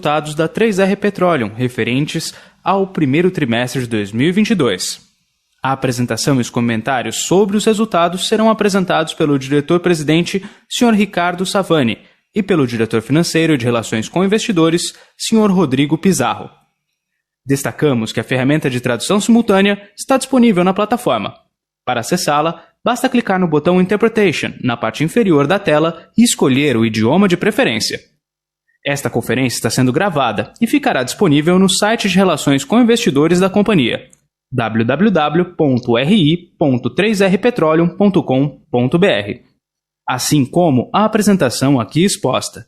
resultados da 3R Petroleum, referentes ao primeiro trimestre de 2022. A apresentação e os comentários sobre os resultados serão apresentados pelo diretor-presidente, Sr. Ricardo Savani, e pelo diretor financeiro e de Relações com Investidores, Sr. Rodrigo Pizarro. Destacamos que a ferramenta de tradução simultânea está disponível na plataforma. Para acessá-la, basta clicar no botão Interpretation, na parte inferior da tela, e escolher o idioma de preferência. Esta conferência está sendo gravada e ficará disponível no site de Relações com Investidores da companhia, www.ri.3rpetroleum.com.br, assim como a apresentação aqui exposta.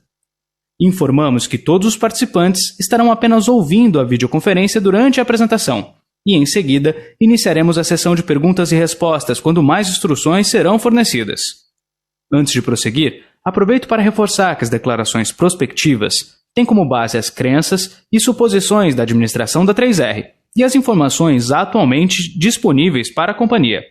Informamos que todos os participantes estarão apenas ouvindo a videoconferência durante a apresentação e, em seguida, iniciaremos a sessão de perguntas e respostas quando mais instruções serão fornecidas. Antes de prosseguir, aproveito para reforçar que as declarações prospectivas têm como base as crenças e suposições da administração da 3R e as informações atualmente disponíveis para a companhia.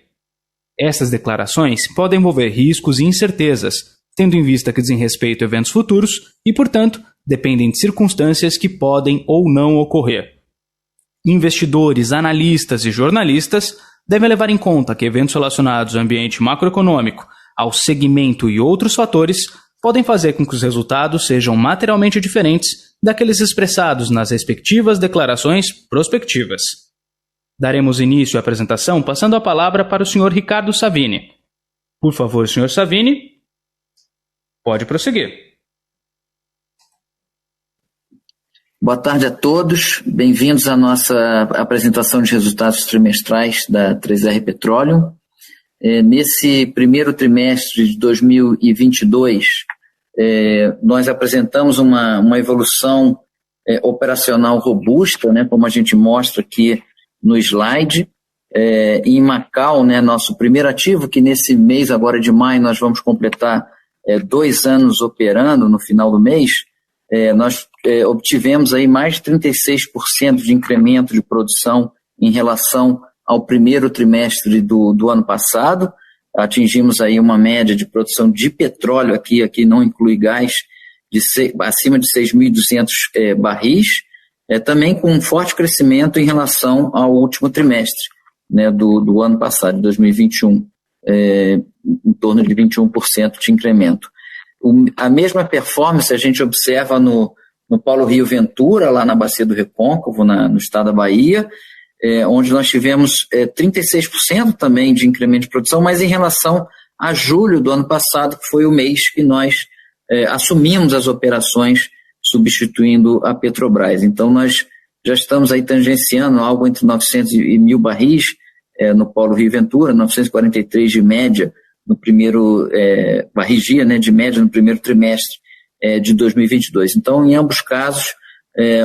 Essas declarações podem envolver riscos e incertezas, tendo em vista que dizem respeito a eventos futuros e, portanto, dependem de circunstâncias que podem ou não ocorrer. Investidores, analistas e jornalistas devem levar em conta que eventos relacionados ao ambiente macroeconômico, ao segmento e outros fatores podem fazer com que os resultados sejam materialmente diferentes daqueles expressados nas respectivas declarações prospectivas. Daremos início à apresentação passando a palavra para o Sr. Ricardo Savini. Por favor, Sr. Savini, pode prosseguir. Boa tarde a todos, bem-vindos à nossa apresentação de resultados trimestrais da 3R Petroleum. Nesse primeiro trimestre de 2022, nós apresentamos uma evolução operacional robusta, né, como a gente mostra aqui no slide. Em Macau, né, nosso primeiro ativo, que nesse mês agora de maio nós vamos completar 2 anos operando no final do mês, nós obtivemos aí mais de 36% de incremento de produção em relação ao primeiro trimestre do ano passado. Atingimos aí uma média de produção de petróleo, aqui não inclui gás, acima de 6.200 barris, também com um forte crescimento em relação ao último trimestre, né, do ano passado, de 2021. Em torno de 21% de incremento. A mesma performance a gente observa no Polo Rio Ventura, lá na Bacia do Recôncavo, no estado da Bahia, onde nós tivemos 36% também de incremento de produção, mas em relação a julho do ano passado, que foi o mês que nós assumimos as operações substituindo a Petrobras. Então nós já estamos aí tangenciando algo entre 900 e 1.000 barris, no Polo Rio Ventura, 943 de média no primeiro barris dia, né, de média no primeiro trimestre de 2022. Então, em ambos casos,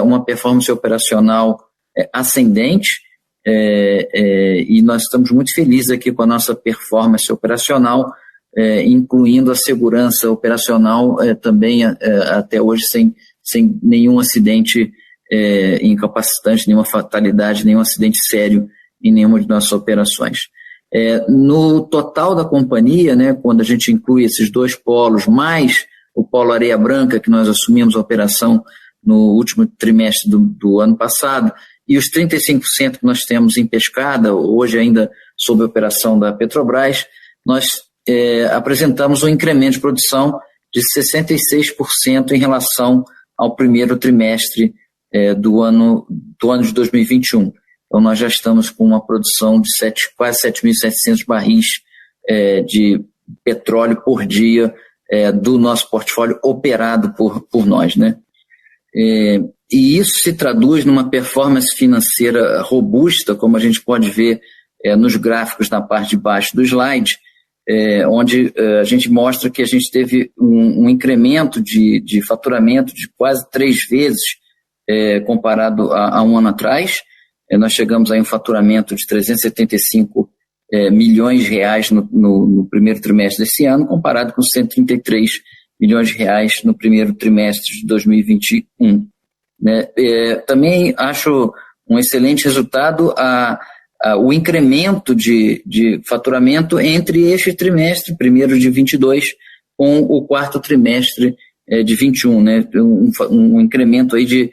uma performance operacional ascendente, e nós estamos muito felizes aqui com a nossa performance operacional, incluindo a segurança operacional também até hoje sem nenhum acidente incapacitante, nenhuma fatalidade, nenhum acidente sério em nenhuma de nossas operações. No total da companhia, né, quando a gente inclui esses 2 polos, mais o polo Areia Branca, que nós assumimos a operação no último trimestre do ano passado, e os 35% que nós temos em Pescada, hoje ainda sob a operação da Petrobras, nós apresentamos um incremento de produção de 66% em relação ao primeiro trimestre do ano de 2021. Então, nós já estamos com uma produção de quase 7.700 barris de petróleo por dia do nosso portfólio operado por nós, né? E isso se traduz numa performance financeira robusta, como a gente pode ver nos gráficos na parte de baixo do slide, onde a gente mostra que a gente teve um incremento de faturamento de quase 3 vezes comparado a um ano atrás. Nós chegamos a um faturamento de 375 milhões de reais no primeiro trimestre desse ano, comparado com 133 milhões de reais no primeiro trimestre de 2021. Né? Também acho um excelente resultado o incremento de faturamento entre este trimestre, primeiro de 22, com o quarto trimestre de 21, né? Um incremento aí de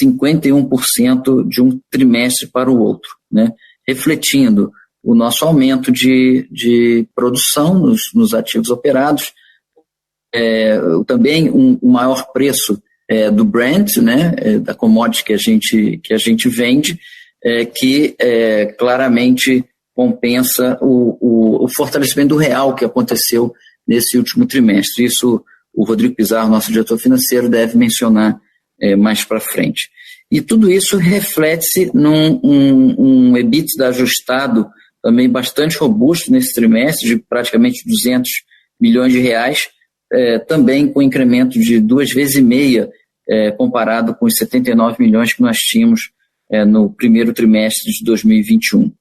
51% de um trimestre para o outro, né? Refletindo o nosso aumento de produção nos ativos operados, também um maior preço do Brent, né? Da commodity que a gente vende, que claramente compensa o fortalecimento do real que aconteceu nesse último trimestre. Isso o Rodrigo Pizarro, nosso diretor financeiro, deve mencionar mais para frente. E tudo isso reflete-se num EBITDA ajustado também bastante robusto nesse trimestre, de praticamente 200 milhões de reais, também com incremento de 2,5 vezes, comparado com os 79 milhões que nós tínhamos no primeiro trimestre de 2021.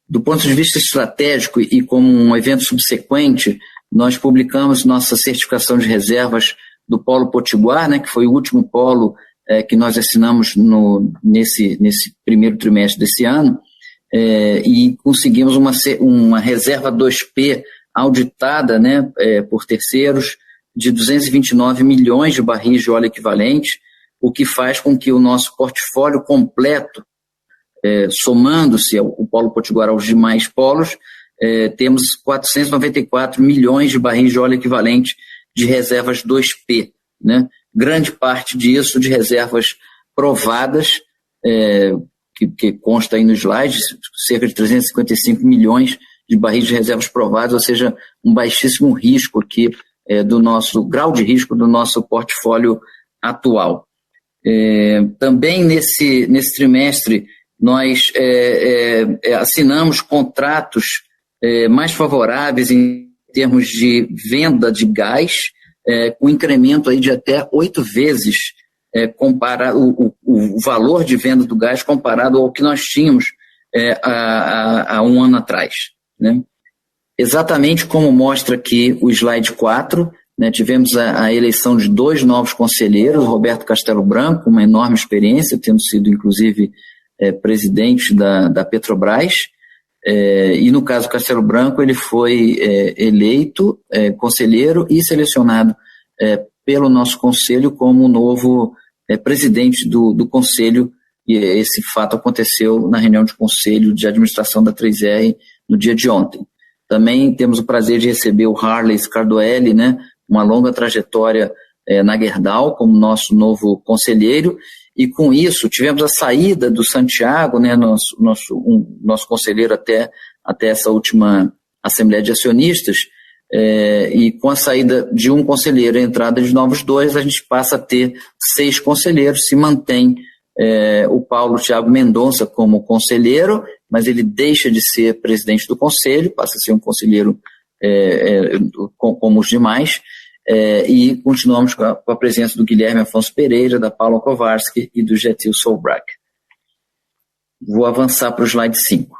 Do ponto de vista estratégico e como um evento subsequente, nós publicamos nossa certificação de reservas do Polo Potiguar, né, que foi o último polo que nós assinamos nesse primeiro trimestre desse ano, e conseguimos uma reserva 2P auditada, né, por terceiros de 229 milhões de barris de óleo equivalente, o que faz com que o nosso portfólio completo, somando-se o Polo Potiguar aos demais polos, temos 494 milhões de barris de óleo equivalente de reservas 2P, né? Grande parte disso de reservas provadas, que consta aí no slide, cerca de 355 milhões de barris de reservas provadas, ou seja, um baixíssimo risco aqui do nosso grau de risco do nosso portfólio atual. Também nesse trimestre nós assinamos contratos mais favoráveis em termos de venda de gás, com incremento aí de até 8 vezes o valor de venda do gás comparado ao que nós tínhamos há um ano atrás, né? Exatamente como mostra aqui o slide 4, né, tivemos a eleição de 2 novos conselheiros, Roberto Castelo Branco, uma enorme experiência, tendo sido inclusive presidente da Petrobras, e no caso Castelo Branco ele foi eleito conselheiro e selecionado pelo nosso conselho como novo presidente do conselho, e esse fato aconteceu na reunião de conselho de administração da 3R no dia de ontem. Também temos o prazer de receber o Harley Scardoelli, né, uma longa trajetória na Gerdau como nosso novo conselheiro, e com isso tivemos a saída do Santiago, né, nosso conselheiro até essa última Assembleia de Acionistas, e com a saída de um conselheiro e a entrada de novos 2, a gente passa a ter 6 conselheiros, se mantém o Paulo Thiago Mendonça como conselheiro, mas ele deixa de ser presidente do conselho, passa a ser um conselheiro como os demais, e continuamos com a presença do Guilherme Afonso Pereira, da Paula Kowarski e do Getil Solbrak. Vou avançar para o slide 5.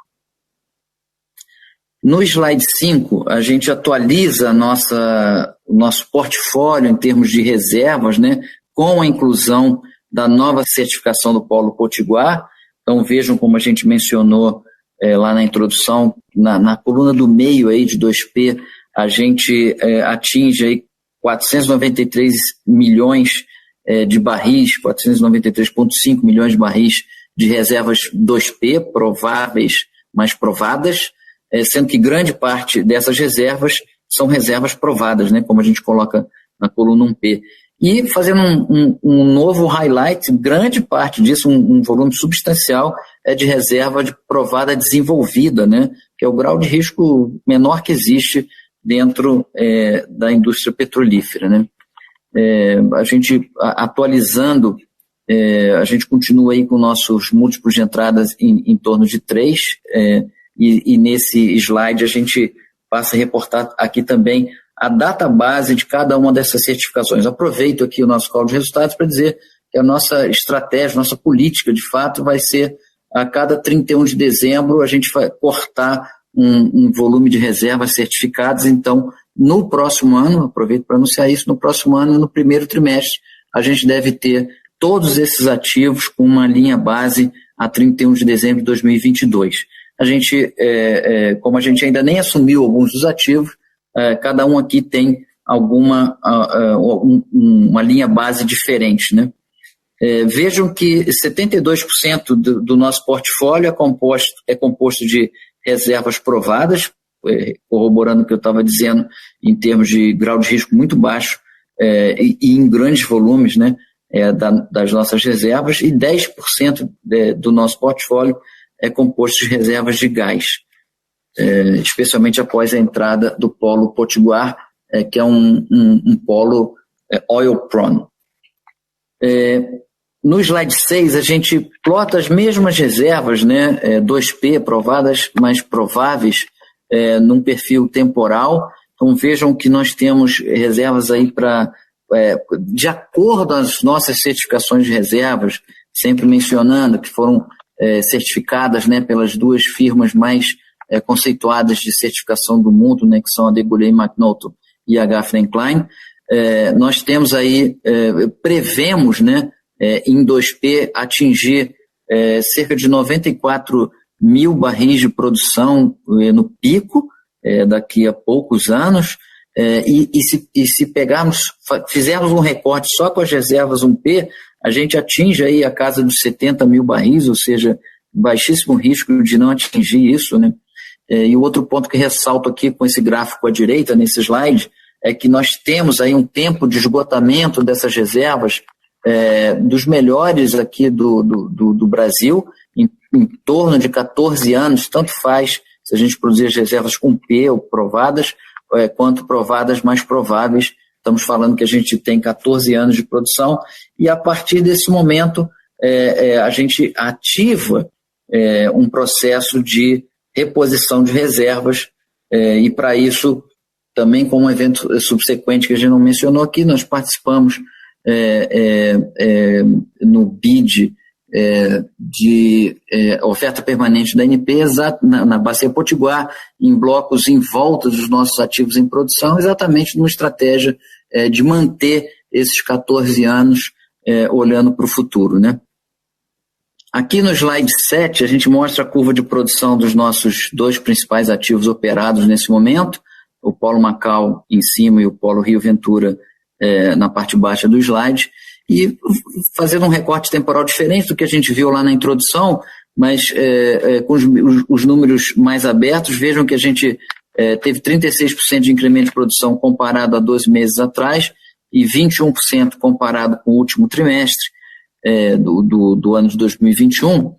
No slide 5, a gente atualiza o nosso portfólio em termos de reservas, né, com a inclusão da nova certificação do Polo Potiguar. Então vejam como a gente mencionou lá na introdução, na coluna do meio aí de 2P, a gente atinge aí 493 milhões de barris, 493,5 milhões de barris de reservas 2P, prováveis, mas provadas, sendo que grande parte dessas reservas são reservas provadas, né, como a gente coloca na coluna 1P. E fazendo um novo highlight, grande parte disso, um volume substancial, de reserva de provada desenvolvida, né, que é o grau de risco menor que existe dentro da indústria petrolífera, né. A gente, atualizando, a gente continua aí com nossos múltiplos de entradas em torno de 3, e nesse slide a gente passa a reportar aqui também a database de cada uma dessas certificações. Aproveito aqui o nosso call de resultados para dizer que a nossa estratégia, nossa política, de fato, vai ser a cada 31 de dezembro a gente vai cortar um volume de reservas certificadas. Então, no próximo ano, aproveito para anunciar isso, no próximo ano, no primeiro trimestre, a gente deve ter todos esses ativos com uma linha base a 31 de dezembro de 2022. A gente, como a gente ainda nem assumiu alguns dos ativos, cada um aqui tem uma linha base diferente, né? Vejam que 72% do nosso portfólio é composto de reservas provadas, corroborando o que eu estava dizendo em termos de grau de risco muito baixo e em grandes volumes, né, das nossas reservas, e 10% do nosso portfólio é composto de reservas de gás, especialmente após a entrada do polo Potiguar, que é um polo oil prone. No slide 6, a gente plota as mesmas reservas, né, 2P provadas, mais prováveis, num perfil temporal. Então vejam que nós temos reservas aí de acordo com as nossas certificações de reservas, sempre mencionando que foram certificadas, né, pelas duas firmas mais conceituadas de certificação do mundo, né, que são a Degolay MacNaughton e a Gaffney Klein. Nós temos aí, prevemos, né, em 2P atingir cerca de 94 mil barris de produção no pico, daqui a poucos anos, e se fizermos um recorte só com as reservas 1P, a gente atinge aí a casa dos 70 mil barris, ou seja, baixíssimo risco de não atingir isso, né? E o outro ponto que ressalto aqui com esse gráfico à direita, nesse slide, é que nós temos aí um tempo de esgotamento dessas reservas dos melhores aqui do Brasil, em torno de 14 anos, tanto faz se a gente produzir as reservas com P ou provadas, quanto provadas mais prováveis. Estamos falando que a gente tem 14 anos de produção, e a partir desse momento a gente ativa um processo de reposição de reservas, e para isso, também com um evento subsequente que a gente não mencionou aqui, nós participamos no BID de oferta permanente da ANP na Bacia Potiguar, em blocos em volta dos nossos ativos em produção, exatamente numa estratégia de manter esses 14 anos olhando para o futuro, né? Aqui no slide 7, a gente mostra a curva de produção dos nossos dois principais ativos operados nesse momento, o Polo Macau em cima e o Polo Rio Ventura na parte baixa do slide, e fazendo um recorte temporal diferente do que a gente viu lá na introdução, mas com os números mais abertos. Vejam que a gente teve 36% de incremento de produção comparado a 12 meses atrás e 21% comparado com o último trimestre do ano de 2021,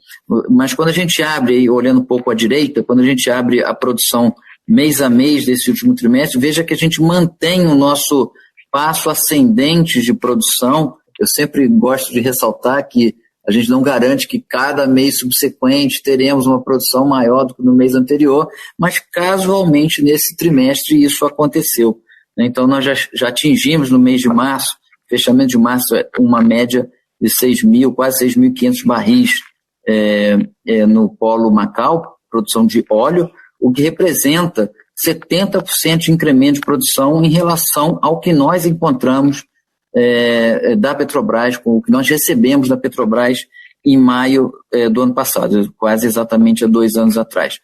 mas quando a gente abre, olhando um pouco à direita, quando a gente abre a produção mês a mês desse último trimestre, veja que a gente mantém o nosso passo ascendente de produção. Eu sempre gosto de ressaltar que a gente não garante que cada mês subsequente teremos uma produção maior do que no mês anterior, mas casualmente nesse trimestre isso aconteceu. Então nós já atingimos no mês de março, fechamento de março, uma média de 6.000, quase 6.500 barris no Polo Macau, produção de óleo, o que representa 70% de incremento de produção em relação ao que nós encontramos da Petrobras, com o que nós recebemos da Petrobras em maio do ano passado, quase exatamente há 2 anos atrás.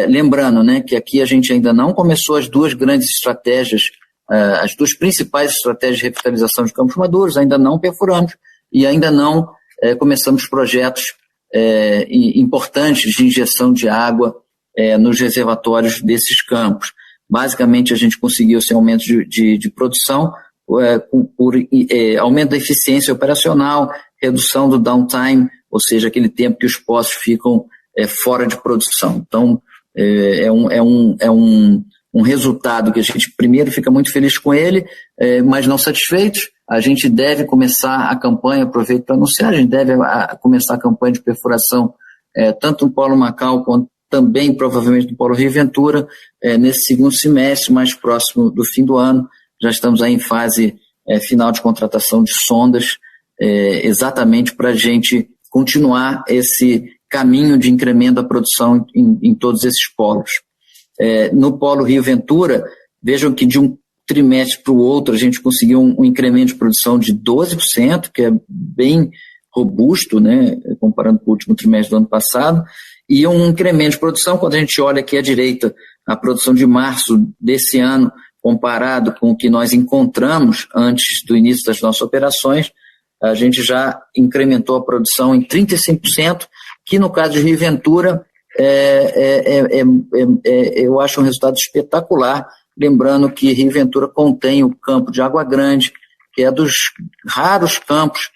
Lembrando, né, que aqui a gente ainda não começou as duas grandes estratégias, as duas principais estratégias de revitalização de campos maduros, ainda não perfuramos e ainda não começamos projetos importantes de injeção de água nos reservatórios desses campos. Basicamente, a gente conseguiu esse aumento de produção por aumento da eficiência operacional, redução do downtime, ou seja, aquele tempo que os poços ficam fora de produção. Então, é um resultado que a gente, primeiro, fica muito feliz com ele, mas não satisfeitos. A gente deve começar a campanha, aproveito para anunciar, a gente deve começar a campanha de perfuração, tanto no Polo Macau quanto também, provavelmente, no Polo Rio Ventura, nesse segundo semestre, mais próximo do fim do ano. Já estamos aí em fase final de contratação de sondas, exatamente para a gente continuar esse caminho de incremento da produção em todos esses polos. No Polo Rio Ventura, vejam que de um trimestre para o outro a gente conseguiu um incremento de produção de 12%, que é bem robusto, né, comparando com o último trimestre do ano passado, e um incremento de produção, quando a gente olha aqui à direita, a produção de março desse ano comparado com o que nós encontramos antes do início das nossas operações, a gente já incrementou a produção em 35%, que no caso de Rio Ventura eu acho um resultado espetacular, lembrando que Rio Ventura contém o campo de Água Grande, que é dos raros campos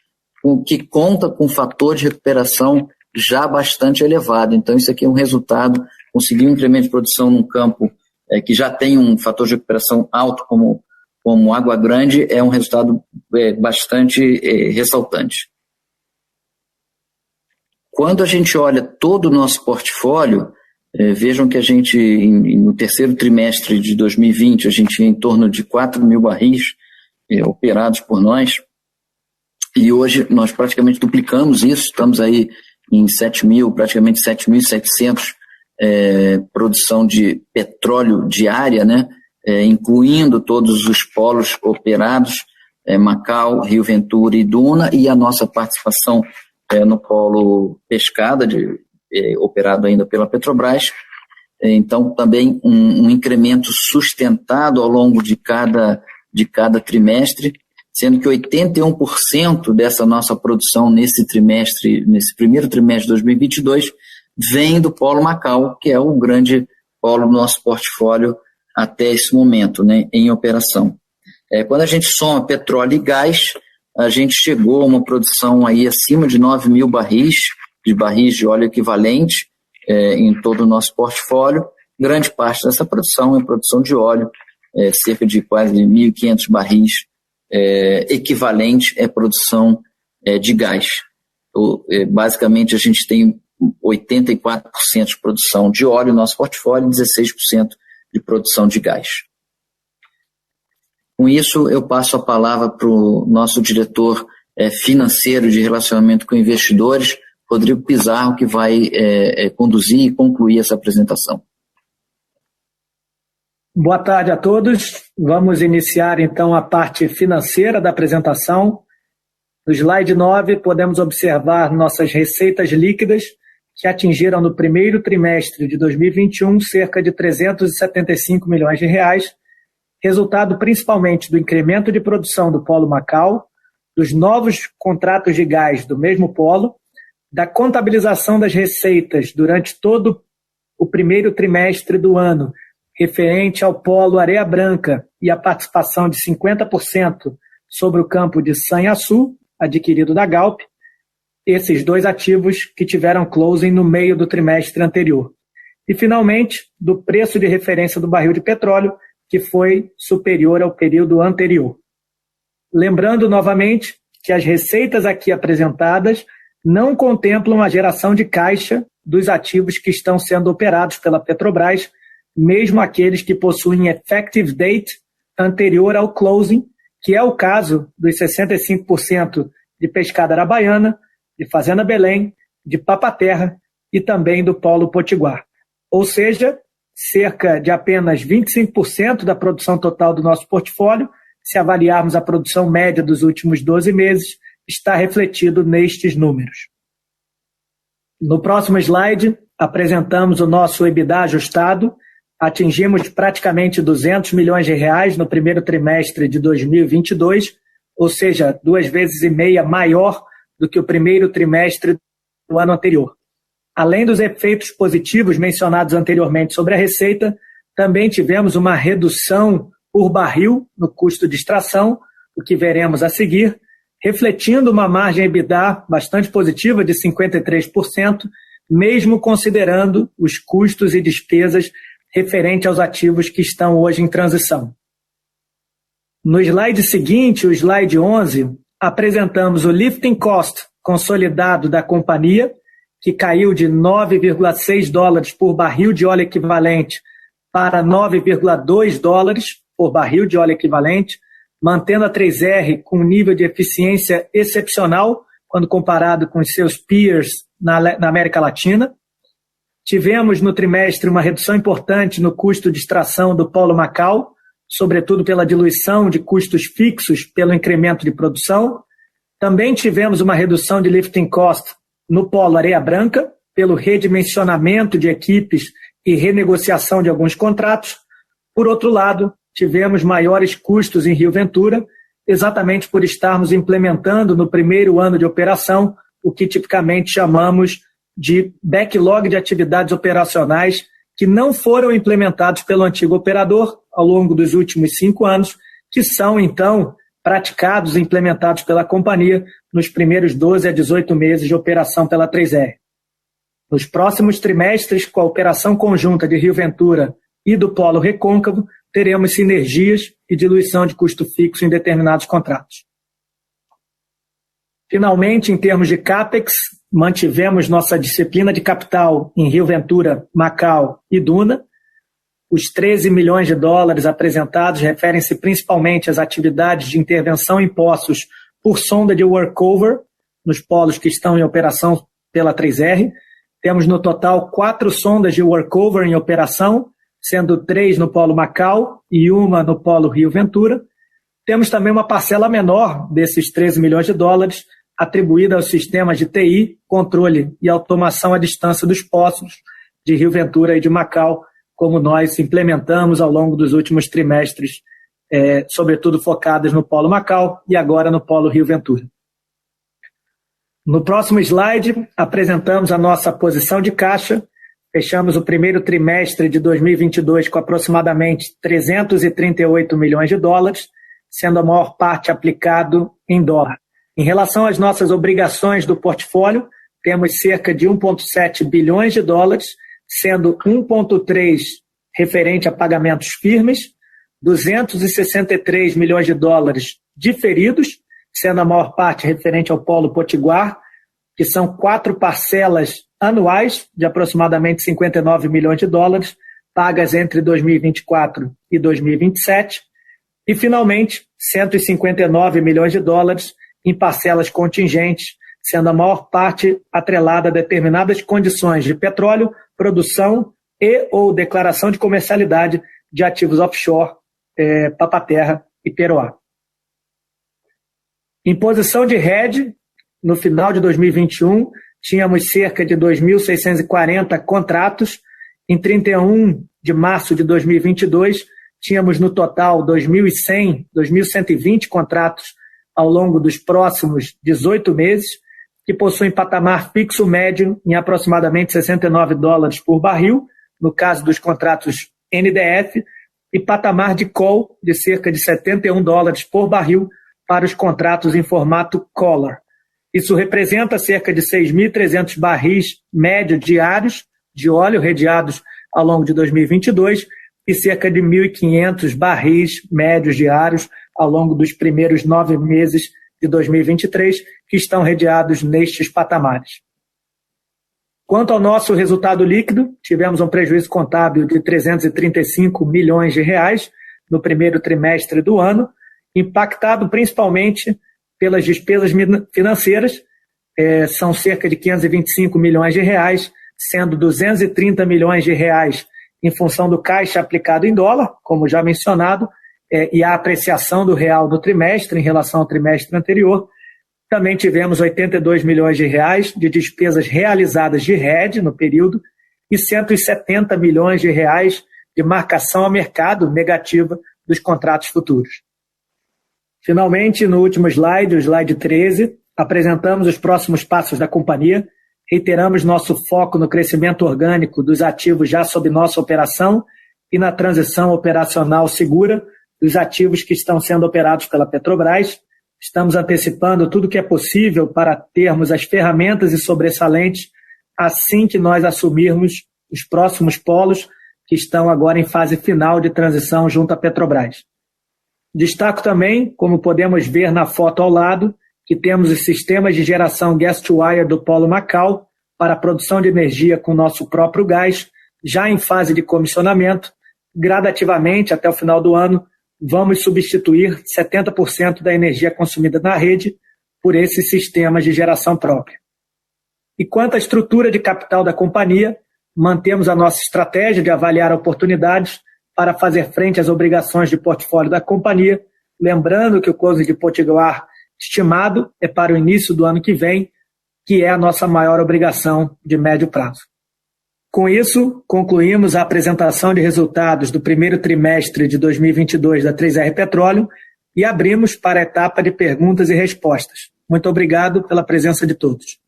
que conta com fator de recuperação já bastante elevado. Então isso aqui é um resultado, conseguir um incremento de produção num campo que já tem um fator de recuperação alto como Água Grande, é um resultado bastante ressaltante. Quando a gente olha todo o nosso portfólio, vejam que a gente, no terceiro trimestre de 2020, a gente tinha em torno de 4 mil barris operados por nós, e hoje nós praticamente duplicamos isso, estamos aí em 7 mil, praticamente 7.700 produção de petróleo diária, né? Incluindo todos os polos operados, Macau, Rio Ventura e Duna, e a nossa participação no polo Pescada, operado ainda pela Petrobras. Então, também um incremento sustentado ao longo de cada trimestre, sendo que 81% dessa nossa produção nesse primeiro trimestre de 2022, vem do polo Macau, que é o grande polo do nosso portfólio até esse momento, né, em operação. Quando a gente soma petróleo e gás, a gente chegou a uma produção aí acima de 9 mil barris de óleo equivalente em todo o nosso portfólio. Grande parte dessa produção é produção de óleo, cerca de quase 1.500 barris equivalente é produção de gás. Então, basicamente, a gente tem 84% de produção de óleo no nosso portfólio e 16% de produção de gás. Com isso, eu passo a palavra para o nosso diretor financeiro de relacionamento com investidores, Rodrigo Pizarro, que vai conduzir e concluir essa apresentação. Boa tarde a todos. Vamos iniciar então a parte financeira da apresentação. No slide 9, podemos observar nossas receitas líquidas, que atingiram no primeiro trimestre de 2021 cerca de 375 milhões de reais, resultado principalmente do incremento de produção do polo Macau, dos novos contratos de gás do mesmo polo, da contabilização das receitas durante todo o primeiro trimestre do ano, referente ao polo Areia Branca e a participação de 50% sobre o campo de Sanhaçu, adquirido da Galp, esses dois ativos que tiveram closing no meio do trimestre anterior. E, finalmente, do preço de referência do barril de petróleo, que foi superior ao período anterior. Lembrando novamente que as receitas aqui apresentadas não contemplam a geração de caixa dos ativos que estão sendo operados pela Petrobras, mesmo aqueles que possuem effective date anterior ao closing, que é o caso dos 65% de Pescada Arabaiana, de Fazenda Belém, de Papa-Terra e também do Polo Potiguar. Ou seja, cerca de apenas 25% da produção total do nosso portfólio, se avaliarmos a produção média dos últimos 12 meses, está refletido nestes números. No próximo slide, apresentamos o nosso EBITDA ajustado. Atingimos praticamente 200 milhões de reais no primeiro trimestre de 2022, ou seja, 2,5 vezes maior do que o primeiro trimestre do ano anterior. Além dos efeitos positivos mencionados anteriormente sobre a receita, também tivemos uma redução por barril no custo de extração, o que veremos a seguir, refletindo uma margem EBITDA bastante positiva de 53%, mesmo considerando os custos e despesas referente aos ativos que estão hoje em transição. No slide seguinte, o slide 11, apresentamos o lifting cost consolidado da companhia, que caiu de $9,6 por barril de óleo equivalente para $9,2 por barril de óleo equivalente, mantendo a 3R com um nível de eficiência excepcional quando comparado com os seus peers na América Latina. Tivemos no trimestre uma redução importante no custo de extração do polo Macau, sobretudo pela diluição de custos fixos pelo incremento de produção. Também tivemos uma redução de lifting cost no polo Areia Branca, pelo redimensionamento de equipes e renegociação de alguns contratos. Por outro lado, tivemos maiores custos em Rio Ventura, exatamente por estarmos implementando no primeiro ano de operação o que tipicamente chamamos de backlog de atividades operacionais que não foram implementados pelo antigo operador ao longo dos últimos 5 anos, que são, então, praticados e implementados pela companhia nos primeiros 12 a 18 meses de operação pela 3R. Nos próximos trimestres, com a operação conjunta de Rio Ventura e do Polo Recôncavo, teremos sinergias e diluição de custo fixo em determinados contratos. Finalmente, em termos de CAPEX, mantivemos nossa disciplina de capital em Rio Ventura, Macau e Duna. Os 13 milhões de dólares apresentados referem-se principalmente às atividades de intervenção em poços por sonda de workover, nos polos que estão em operação pela 3R. Temos no total 4 sondas de workover em operação, sendo 3 no polo Macau e 1 no polo Rio Ventura. Temos também uma parcela menor desses 13 milhões de dólares atribuída aos sistemas de TI, controle e automação à distância dos poços de Rio Ventura e de Macau, como nós implementamos ao longo dos últimos trimestres, sobretudo focadas no polo Macau e agora no polo Rio Ventura. No próximo slide, apresentamos a nossa posição de caixa. Fechamos o primeiro trimestre de 2022 com aproximadamente 338 milhões de dólares, sendo a maior parte aplicado em dólar. Em relação às nossas obrigações do portfólio, temos cerca de 1,7 bilhões de dólares, sendo 1,3 referente a pagamentos firmes, 263 milhões de dólares diferidos, sendo a maior parte referente ao polo Potiguar, que são 4 parcelas anuais de aproximadamente 59 milhões de dólares, pagas entre 2024 e 2027, e, finalmente, 159 milhões de dólares em parcelas contingentes, sendo a maior parte atrelada a determinadas condições de petróleo, produção e ou declaração de comercialidade de ativos offshore, Papa-Terra e Peroá. Em posição de hedge, no final de 2021, tínhamos cerca de 2.640 contratos. Em 31 de março de 2022, tínhamos no total 2.120 contratos ao longo dos próximos 18 meses, que possuem patamar fixo médio em aproximadamente $69 por barril, no caso dos contratos NDF, e patamar de call de cerca de $71 por barril para os contratos em formato collar. Isso representa cerca de 6.300 barris médios diários de óleo redeados ao longo de 2022 e cerca de 1.500 barris médios diários ao longo dos primeiros 9 meses de 2023, que estão redeados nestes patamares. Quanto ao nosso resultado líquido, tivemos um prejuízo contábil de 335 milhões de reais no primeiro trimestre do ano, impactado principalmente pelas despesas financeiras, são cerca de 525 milhões de reais, sendo 230 milhões de reais em função do caixa aplicado em dólar, como já mencionado, e a apreciação do real no trimestre em relação ao trimestre anterior. Também tivemos 82 milhões de reais de despesas realizadas de hedge no período e 170 milhões de reais de marcação a mercado negativa dos contratos futuros. Finalmente, no último slide, o slide 13, apresentamos os próximos passos da companhia. Reiteramos nosso foco no crescimento orgânico dos ativos já sob nossa operação e na transição operacional segura dos ativos que estão sendo operados pela Petrobras. Estamos antecipando tudo o que é possível para termos as ferramentas e sobressalentes assim que nós assumirmos os próximos polos que estão agora em fase final de transição junto à Petrobras. Destaco também, como podemos ver na foto ao lado, que temos os sistemas de geração gas-to-wire do Polo Macau para a produção de energia com nosso próprio gás, já em fase de comissionamento. Gradativamente, até o final do ano, vamos substituir 70% da energia consumida na rede por esses sistemas de geração própria. E quanto à estrutura de capital da companhia, mantemos a nossa estratégia de avaliar oportunidades para fazer frente às obrigações de portfólio da companhia, lembrando que o close de Potiguar estimado é para o início do ano que vem, que é a nossa maior obrigação de médio prazo. Com isso, concluímos a apresentação de resultados do primeiro trimestre de 2022 da 3R Petroleum e abrimos para a etapa de perguntas e respostas. Muito obrigado pela presença de todos.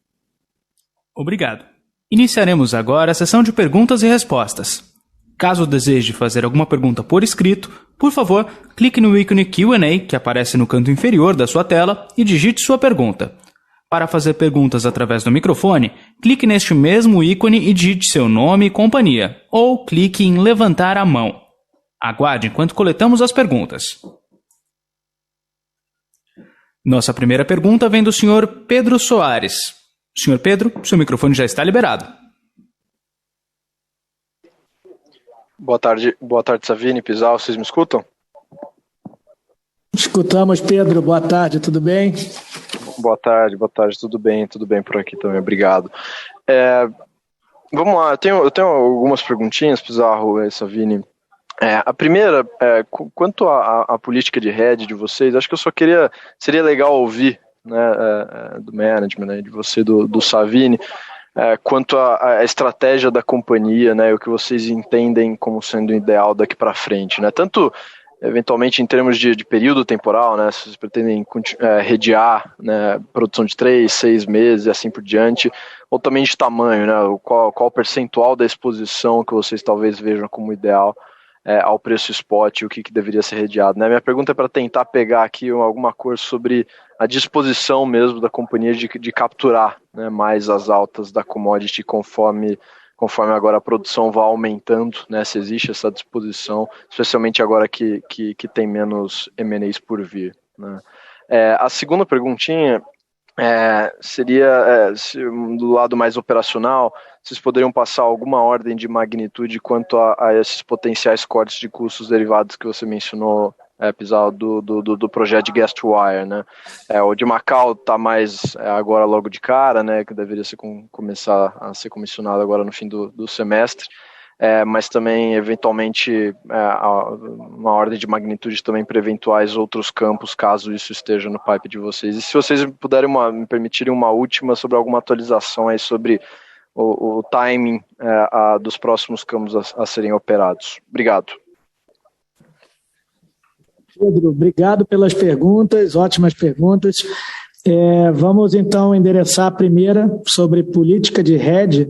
Obrigado. Iniciaremos agora a sessão de perguntas e respostas. Caso deseje fazer alguma pergunta por escrito, por favor, clique no ícone Q&A que aparece no canto inferior da sua tela e digite sua pergunta. Para fazer perguntas através do microfone, clique neste mesmo ícone e digite seu nome e companhia, ou clique em levantar a mão. Aguarde enquanto coletamos as perguntas. Nossa primeira pergunta vem do Sr. Pedro Soares. Sr. Pedro, seu microfone já está liberado. Boa tarde, Savini, Pizarro, vocês me escutam? Escutamos, Pedro. Boa tarde, tudo bem? Boa tarde, tudo bem por aqui também, obrigado. Vamos lá, eu tenho algumas perguntinhas, Pizarro e Savini. A primeira, quanto à política de hedge de vocês, acho que seria legal ouvir, né, do management, né, de você, do Savini, quanto à estratégia da companhia, né, o que vocês entendem como sendo ideal daqui para frente, né, tanto eventualmente em termos de período temporal, né, se vocês pretendem redear, né, produção de 3, 6 meses e assim por diante, ou também de tamanho, né, qual o percentual da exposição que vocês talvez vejam como ideal ao preço spot e o que deveria ser redeado, né? Minha pergunta é para tentar pegar aqui alguma coisa sobre a disposição mesmo da companhia de capturar, né, mais as altas da commodity conforme agora a produção vai aumentando, né, se existe essa disposição, especialmente agora que tem menos M&As por vir, né? A segunda perguntinha seria, do lado mais operacional, vocês poderiam passar alguma ordem de magnitude quanto a esses potenciais cortes de custos derivados que você mencionou, Pizarro, do projeto de gas to wire, né? O de Macau está mais agora logo de cara, né, que deveria começar a ser comissionado agora no fim do semestre, mas também eventualmente uma ordem de magnitude também para eventuais outros campos, caso isso esteja no pipe de vocês. E se vocês puderem me permitirem uma última sobre alguma atualização aí sobre o timing dos próximos campos a serem operados. Obrigado. Pedro, obrigado pelas perguntas, ótimas perguntas. Vamos então endereçar a primeira sobre política de hedge.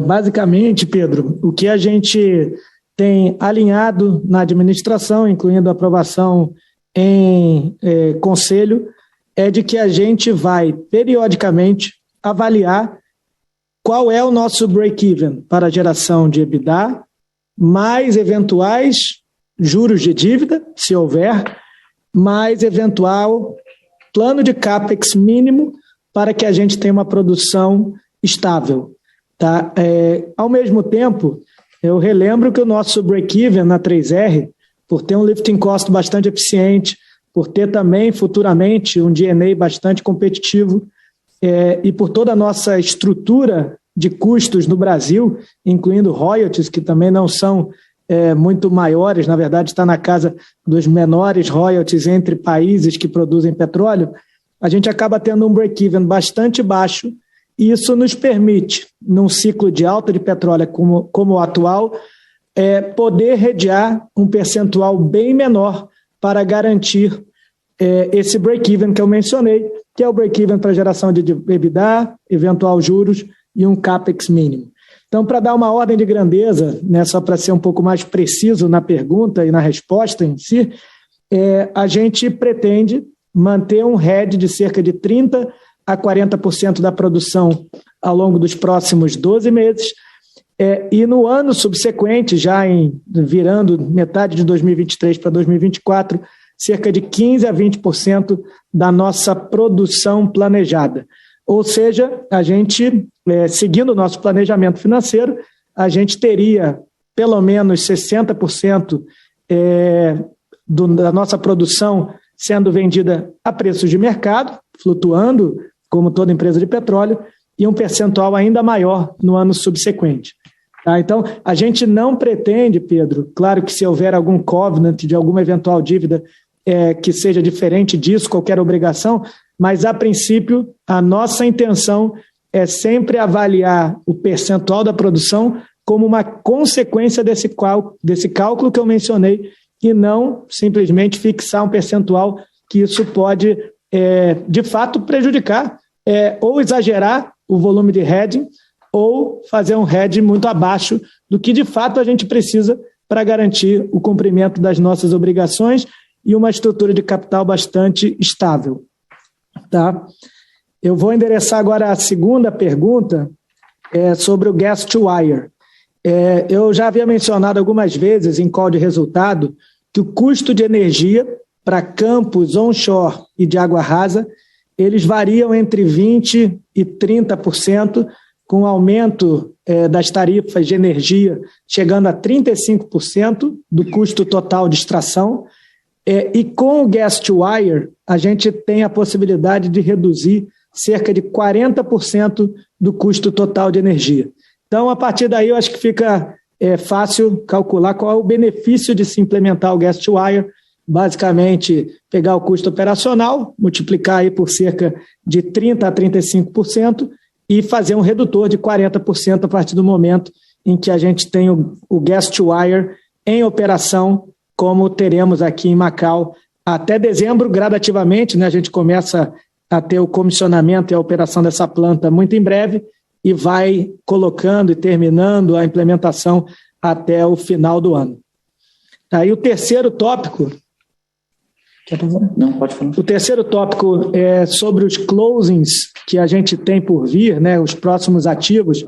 Basicamente, Pedro, o que a gente tem alinhado na administração, incluindo a aprovação em conselho, é de que a gente vai periodicamente avaliar qual é o nosso break-even para a geração de EBITDA, mais eventuais juros de dívida, se houver, mais eventual plano de CAPEX mínimo para que a gente tenha uma produção estável. Tá? Ao mesmo tempo, eu relembro que o nosso break-even na 3R, por ter um lifting cost bastante eficiente, por ter também futuramente um G&A bastante competitivo, e por toda a nossa estrutura de custos no Brasil, incluindo royalties, que também não são muito maiores, na verdade está na casa dos menores royalties entre países que produzem petróleo, a gente acaba tendo um break-even bastante baixo, e isso nos permite, num ciclo de alta de petróleo como o atual, poder redear um percentual bem menor para garantir esse break-even que eu mencionei, que é o break-even para geração de EBITDA, eventual juros e um CAPEX mínimo. Então, para dar uma ordem de grandeza, né, só para ser um pouco mais preciso na pergunta e na resposta em si, a gente pretende manter um hedge de cerca de 30% a 40% da produção ao longo dos próximos 12 meses, e no ano subsequente, já virando metade de 2023 para 2024, cerca de 15% a 20% da nossa produção planejada. Ou seja, a gente, seguindo o nosso planejamento financeiro, a gente teria pelo menos 60% da nossa produção sendo vendida a preços de mercado, flutuando, como toda empresa de petróleo, e um percentual ainda maior no ano subsequente. Tá? Então, a gente não pretende, Pedro, claro que se houver algum covenant de alguma eventual dívida que seja diferente disso, qualquer obrigação, mas, a princípio, a nossa intenção é sempre avaliar o percentual da produção como uma consequência desse cálculo que eu mencionei, e não simplesmente fixar um percentual, que isso pode, de fato, prejudicar ou exagerar o volume de hedging, ou fazer um hedging muito abaixo do que de fato a gente precisa para garantir o cumprimento das nossas obrigações e uma estrutura de capital bastante estável. Tá? Eu vou endereçar agora a segunda pergunta, sobre o gas to wire. Eu já havia mencionado algumas vezes em call de resultado que o custo de energia para campos onshore e de água rasa, eles variam entre 20% e 30%, com o aumento das tarifas de energia chegando a 35% do custo total de extração. E com o gas to wire, a gente tem a possibilidade de reduzir cerca de 40% do custo total de energia. Então, a partir daí, eu acho que fica fácil calcular qual é o benefício de se implementar o gas to wire. Basicamente, pegar o custo operacional, multiplicar aí por cerca de 30% a 35% e fazer um redutor de 40% a partir do momento em que a gente tem o gas to wire em operação, como teremos aqui em Macau até dezembro, gradativamente, né? A gente começa a ter o comissionamento e a operação dessa planta muito em breve e vai colocando e terminando a implementação até o final do ano. Aí o terceiro tópico... Não, pode falar. O terceiro tópico é sobre os closings que a gente tem por vir, né, os próximos ativos.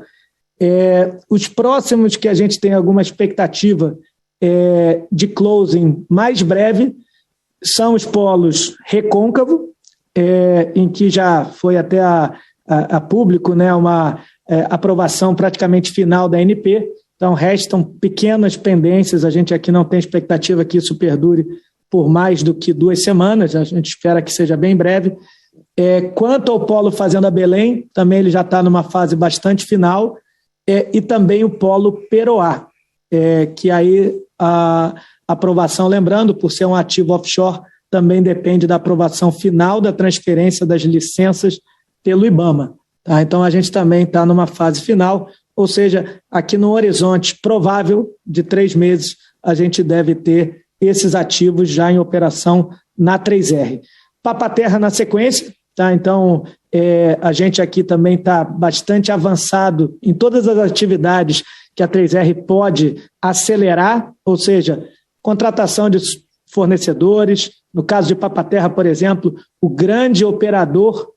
Os próximos que a gente tem alguma expectativa de closing mais breve são os polos Recôncavo, em que já foi até a público, né, uma aprovação praticamente final da ANP. Então, restam pequenas pendências, a gente aqui não tem expectativa que isso perdure por mais do que 2 semanas, a gente espera que seja bem breve. Quanto ao polo Fazenda Belém, também ele já está numa fase bastante final, e também o polo Peroá, que aí a aprovação, lembrando, por ser um ativo offshore, também depende da aprovação final da transferência das licenças pelo IBAMA. Tá? Então, a gente também está numa fase final, ou seja, aqui no horizonte provável de 3 meses, a gente deve ter esses ativos já em operação na 3R. Papa-Terra na sequência, tá? Então a gente aqui também está bastante avançado em todas as atividades que a 3R pode acelerar, ou seja, contratação de fornecedores. No caso de Papa-Terra, por exemplo, o grande operador,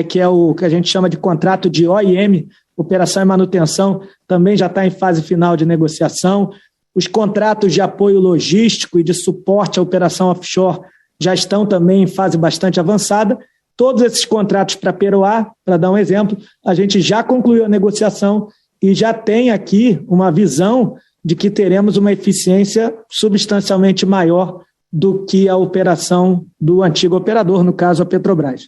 que é o que a gente chama de contrato de OIM, operação e manutenção, também já está em fase final de negociação. Os contratos de apoio logístico e de suporte à operação offshore já estão também em fase bastante avançada. Todos esses contratos para Peroá, para dar um exemplo, a gente já concluiu a negociação e já tem aqui uma visão de que teremos uma eficiência substancialmente maior do que a operação do antigo operador, no caso a Petrobras.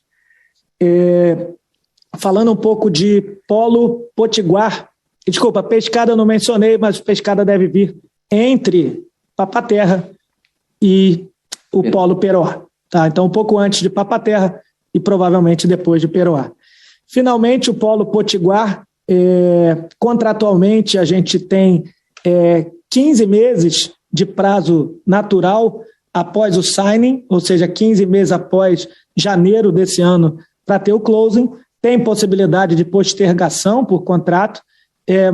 Falando um pouco de polo Potiguar, desculpa, Pescada eu não mencionei, mas Pescada deve vir entre Papa-Terra e o polo Peroá. Tá? Então, um pouco antes de Papa-Terra e provavelmente depois de Peroá. Finalmente, o polo Potiguar, contratualmente, a gente tem 15 meses de prazo natural após o signing, ou seja, 15 meses após janeiro desse ano para ter o closing. Tem possibilidade de postergação por contrato,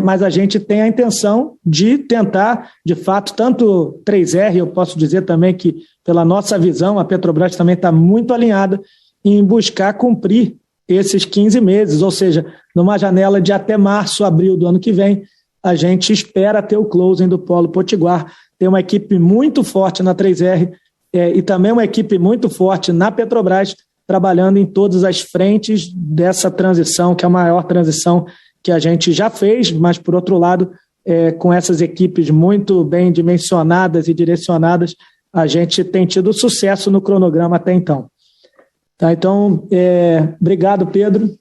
mas a gente tem a intenção de tentar, de fato, tanto 3R, eu posso dizer também que, pela nossa visão, a Petrobras também está muito alinhada em buscar cumprir esses 15 meses, ou seja, numa janela de até março, abril do ano que vem, a gente espera ter o closing do polo Potiguar. Tem uma equipe muito forte na 3R e também uma equipe muito forte na Petrobras, trabalhando em todas as frentes dessa transição, que é a maior transição que a gente já fez, mas, por outro lado, com essas equipes muito bem dimensionadas e direcionadas, a gente tem tido sucesso no cronograma até então. Tá, então, obrigado, Pedro.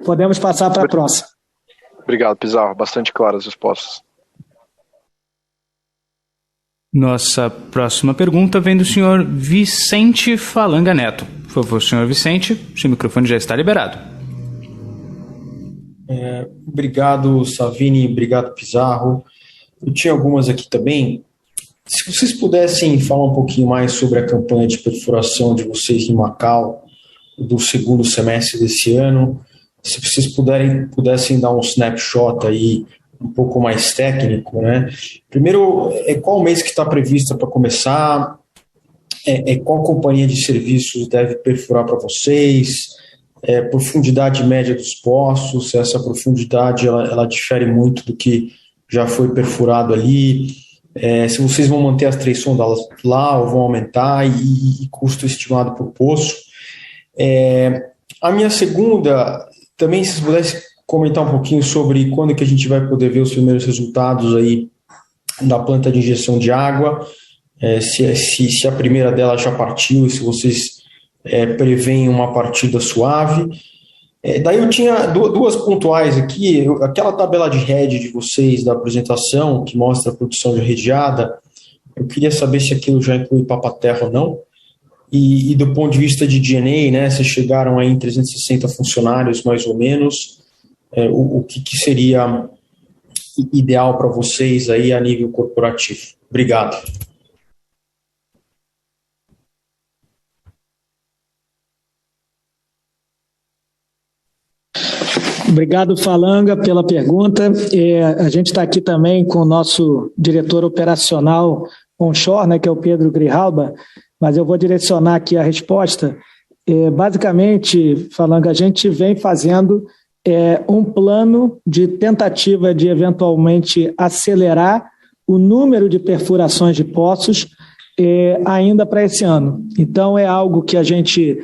Podemos passar para a próxima. Obrigado, Pizarro. Bastante claras as respostas. Nossa próxima pergunta vem do senhor Vicente Falanga Neto. Por favor, senhor Vicente, seu microfone já está liberado. Obrigado, Savini, obrigado, Pizarro. Eu tinha algumas aqui também. Se vocês pudessem falar um pouquinho mais sobre a campanha de perfuração de vocês em Macau, do segundo semestre desse ano, se vocês pudessem dar um snapshot aí um pouco mais técnico, né? Primeiro, qual mês que está prevista para começar? Qual companhia de serviços deve perfurar para vocês? Profundidade média dos poços, se essa profundidade ela difere muito do que já foi perfurado ali, se vocês vão manter as 3 sondas lá ou vão aumentar, e custo estimado por poço. A minha segunda, também se vocês pudessem comentar um pouquinho sobre quando que a gente vai poder ver os primeiros resultados aí da planta de injeção de água, se a primeira dela já partiu e se vocês prevêem uma partida suave. Daí eu tinha duas pontuais aqui, aquela tabela de RED de vocês da apresentação, que mostra a produção de rediada, eu queria saber se aquilo já inclui Papa-Terra ou não, e do ponto de vista de DNA, né, vocês chegaram aí em 360 funcionários mais ou menos, o que seria ideal para vocês aí a nível corporativo? Obrigado. Obrigado, Falanga, pela pergunta. A gente está aqui também com o nosso diretor operacional onshore, né, que é o Pedro Grijalba, mas eu vou direcionar aqui a resposta. Basicamente, Falanga, a gente vem fazendo um plano de tentativa de eventualmente acelerar o número de perfurações de poços ainda para esse ano. Então, é algo que a gente,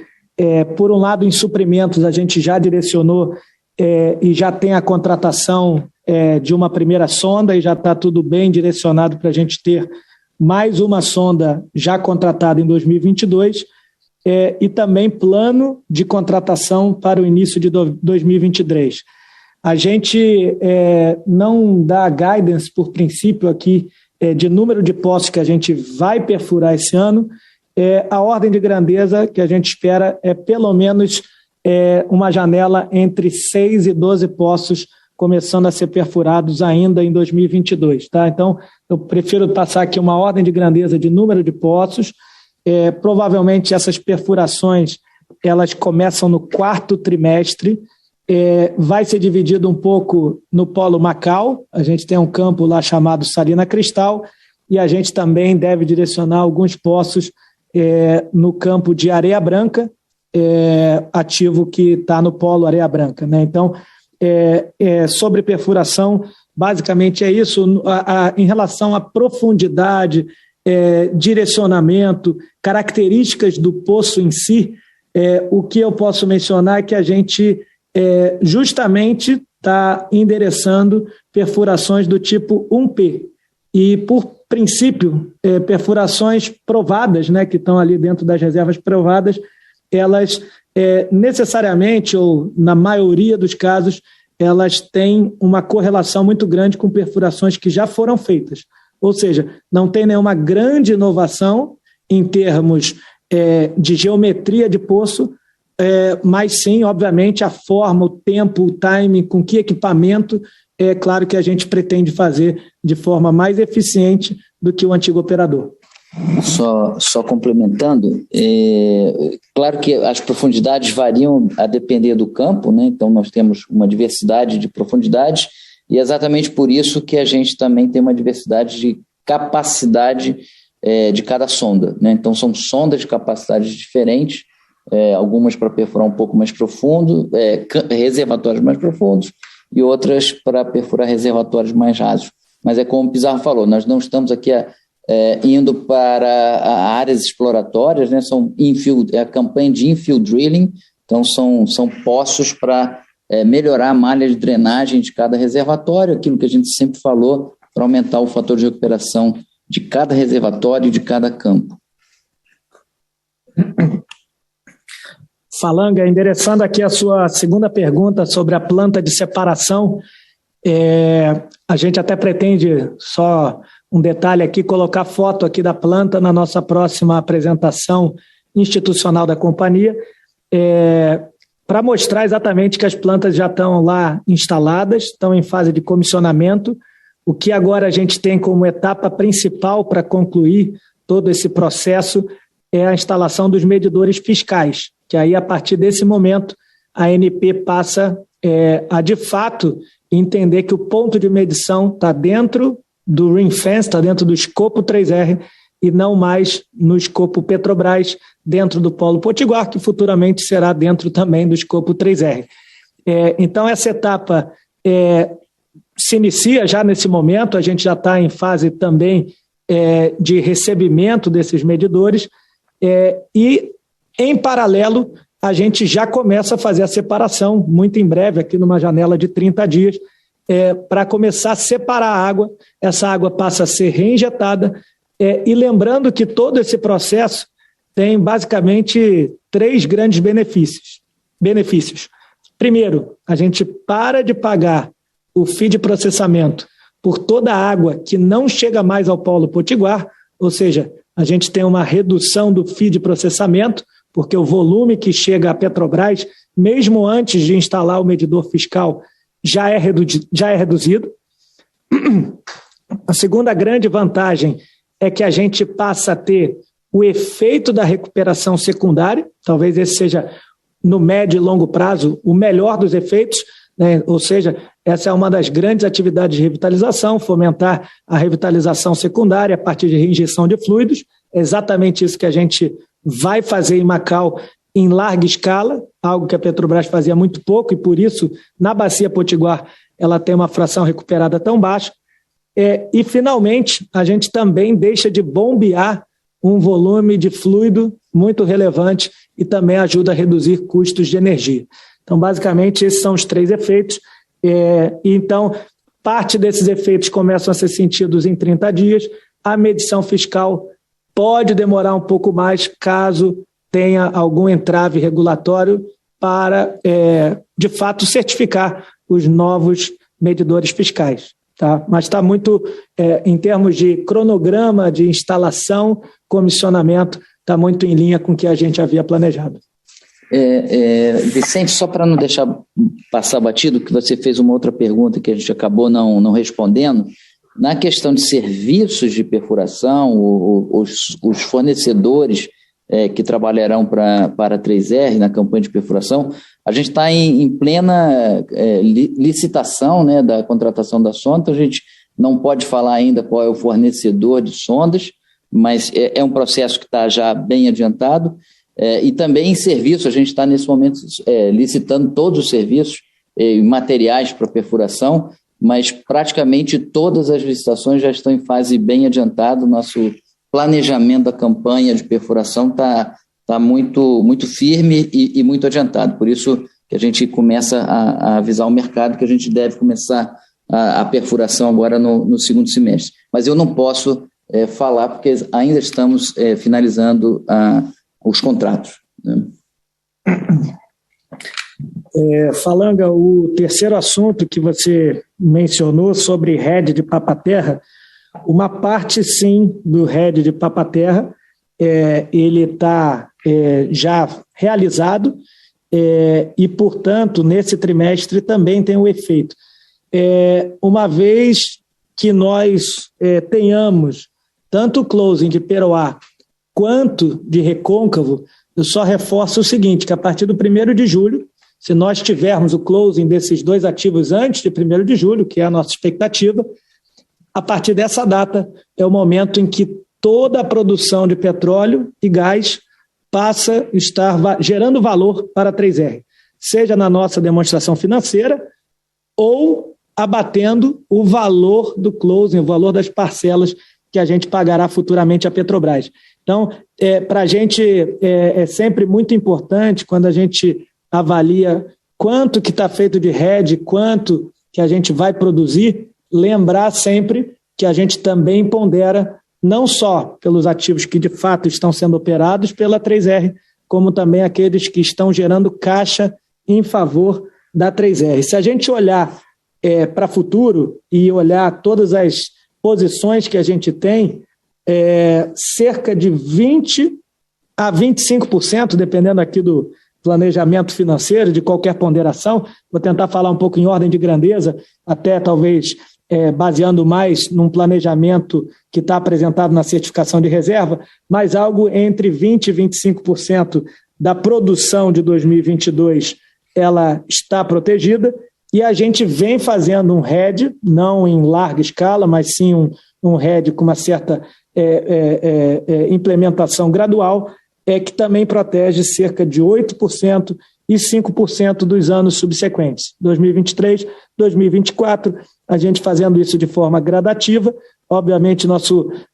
por um lado, em suprimentos, a gente já direcionou e já tem a contratação de uma primeira sonda e já está tudo bem direcionado para a gente ter mais uma sonda já contratada em 2022 e também plano de contratação para o início de 2023. A gente não dá guidance por princípio aqui de número de poços que a gente vai perfurar esse ano. A ordem de grandeza que a gente espera é pelo menos uma janela entre 6 e 12 poços começando a ser perfurados ainda em 2022. Tá? Então, eu prefiro passar aqui uma ordem de grandeza de número de poços. Provavelmente essas perfurações elas começam no 4º trimestre, vai ser dividido um pouco no Polo Macau, a gente tem um campo lá chamado Salina Cristal, e a gente também deve direcionar alguns poços no campo de Areia Branca, ativo que está no Polo Areia Branca. Né? Então, sobre perfuração, basicamente é isso. Em relação à profundidade, direcionamento, características do poço em si, o que eu posso mencionar é que a gente justamente está endereçando perfurações do tipo 1P. E, por princípio, perfurações provadas, né, que estão ali dentro das reservas provadas, elas necessariamente, ou na maioria dos casos, elas têm uma correlação muito grande com perfurações que já foram feitas. Ou seja, não tem nenhuma grande inovação em termos de geometria de poço, mas sim, obviamente, a forma, o tempo, o timing, com que equipamento, é claro que a gente pretende fazer de forma mais eficiente do que o antigo operador. Só complementando, claro que as profundidades variam a depender do campo, né? Então nós temos uma diversidade de profundidades e é exatamente por isso que a gente também tem uma diversidade de capacidade de cada sonda, né? Então são sondas de capacidades diferentes, algumas para perfurar um pouco mais profundo, reservatórios mais profundos, e outras para perfurar reservatórios mais rasos. Mas é como o Pizarro falou, nós não estamos aqui indo para áreas exploratórias, né? São a campanha de infill drilling, então são poços para melhorar a malha de drenagem de cada reservatório, aquilo que a gente sempre falou, para aumentar o fator de recuperação de cada reservatório e de cada campo. Falanga, endereçando aqui a sua segunda pergunta sobre a planta de separação, a gente até pretende, só um detalhe aqui, colocar foto aqui da planta na nossa próxima apresentação institucional da companhia. para mostrar exatamente que as plantas já estão lá instaladas, estão em fase de comissionamento. O que agora a gente tem como etapa principal para concluir todo esse processo é a instalação dos medidores fiscais, que aí, a partir desse momento, a ANP passa a, de fato, entender que o ponto de medição está dentro do ring fence, está dentro do escopo 3R, e não mais no escopo Petrobras, dentro do Polo Potiguar, que futuramente será dentro também do escopo 3R. Então, essa etapa se inicia já nesse momento, a gente já está em fase também de recebimento desses medidores, e, em paralelo, a gente já começa a fazer a separação, muito em breve, aqui numa janela de 30 dias, para começar a separar a água. Essa água passa a ser reinjetada, e lembrando que todo esse processo tem basicamente 3 grandes benefícios. Primeiro, a gente para de pagar o fee de processamento por toda a água que não chega mais ao Polo Potiguar, ou seja, a gente tem uma redução do fee de processamento, porque o volume que chega à Petrobras, mesmo antes de instalar o medidor fiscal, já é reduzido. A segunda grande vantagem é que a gente passa a ter o efeito da recuperação secundária, talvez esse seja, no médio e longo prazo, o melhor dos efeitos, né? Ou seja, essa é uma das grandes atividades de revitalização, fomentar a revitalização secundária a partir de reinjeção de fluidos. É exatamente isso que a gente vai fazer em Macau em larga escala, algo que a Petrobras fazia muito pouco, e por isso, na Bacia Potiguar, ela tem uma fração recuperada tão baixa. E, finalmente, a gente também deixa de bombear um volume de fluido muito relevante e também ajuda a reduzir custos de energia. Então, basicamente, esses são os 3 efeitos. Então, parte desses efeitos começam a ser sentidos em 30 dias. A medição fiscal pode demorar um pouco mais, caso tenha algum entrave regulatório para, de fato, certificar os novos medidores fiscais. Tá? Mas está muito, em termos de cronograma de instalação, comissionamento, está muito em linha com o que a gente havia planejado. Vicente, só para não deixar passar batido, que você fez uma outra pergunta que a gente acabou não respondendo, na questão de serviços de perfuração, os fornecedores que trabalharão para a 3R na campanha de perfuração, a gente está em plena licitação, né, da contratação da sonda, então a gente não pode falar ainda qual é o fornecedor de sondas, mas é um processo que está já bem adiantado, e também em serviço, a gente está nesse momento licitando todos os serviços e materiais para perfuração, mas praticamente todas as licitações já estão em fase bem adiantada. O nosso planejamento da campanha de perfuração está muito, muito firme e muito adiantado. Por isso que a gente começa a avisar o mercado que a gente deve começar a perfuração agora no segundo semestre. Mas eu não posso falar porque ainda estamos finalizando os contratos, né? Falanga, o terceiro assunto que você mencionou sobre RED de Papa-Terra, uma parte, sim, do RED de Papa-Terra, ele está já realizado e, portanto, nesse trimestre também tem o efeito. Uma vez que nós tenhamos tanto o closing de Peroá quanto de Recôncavo, eu só reforço o seguinte, que a partir do 1º de julho, se nós tivermos o closing desses 2 ativos antes de 1º de julho, que é a nossa expectativa, a partir dessa data é o momento em que toda a produção de petróleo e gás passa a estar gerando valor para a 3R, seja na nossa demonstração financeira ou abatendo o valor do closing, o valor das parcelas que a gente pagará futuramente à Petrobras. Então, para a gente é sempre muito importante, quando a gente avalia quanto que está feito de RED, quanto que a gente vai produzir, lembrar sempre que a gente também pondera não só pelos ativos que de fato estão sendo operados pela 3R, como também aqueles que estão gerando caixa em favor da 3R. Se a gente olhar para o futuro e olhar todas as posições que a gente tem, cerca de 20% a 25%, dependendo aqui planejamento financeiro, de qualquer ponderação. Vou tentar falar um pouco em ordem de grandeza, até talvez baseando mais num planejamento que está apresentado na certificação de reserva, mas algo entre 20% e 25% da produção de 2022 ela está protegida, e a gente vem fazendo um hedge, não em larga escala, mas sim um hedge com uma certa implementação gradual, que também protege cerca de 8% e 5% dos anos subsequentes, 2023, 2024, a gente fazendo isso de forma gradativa. Obviamente,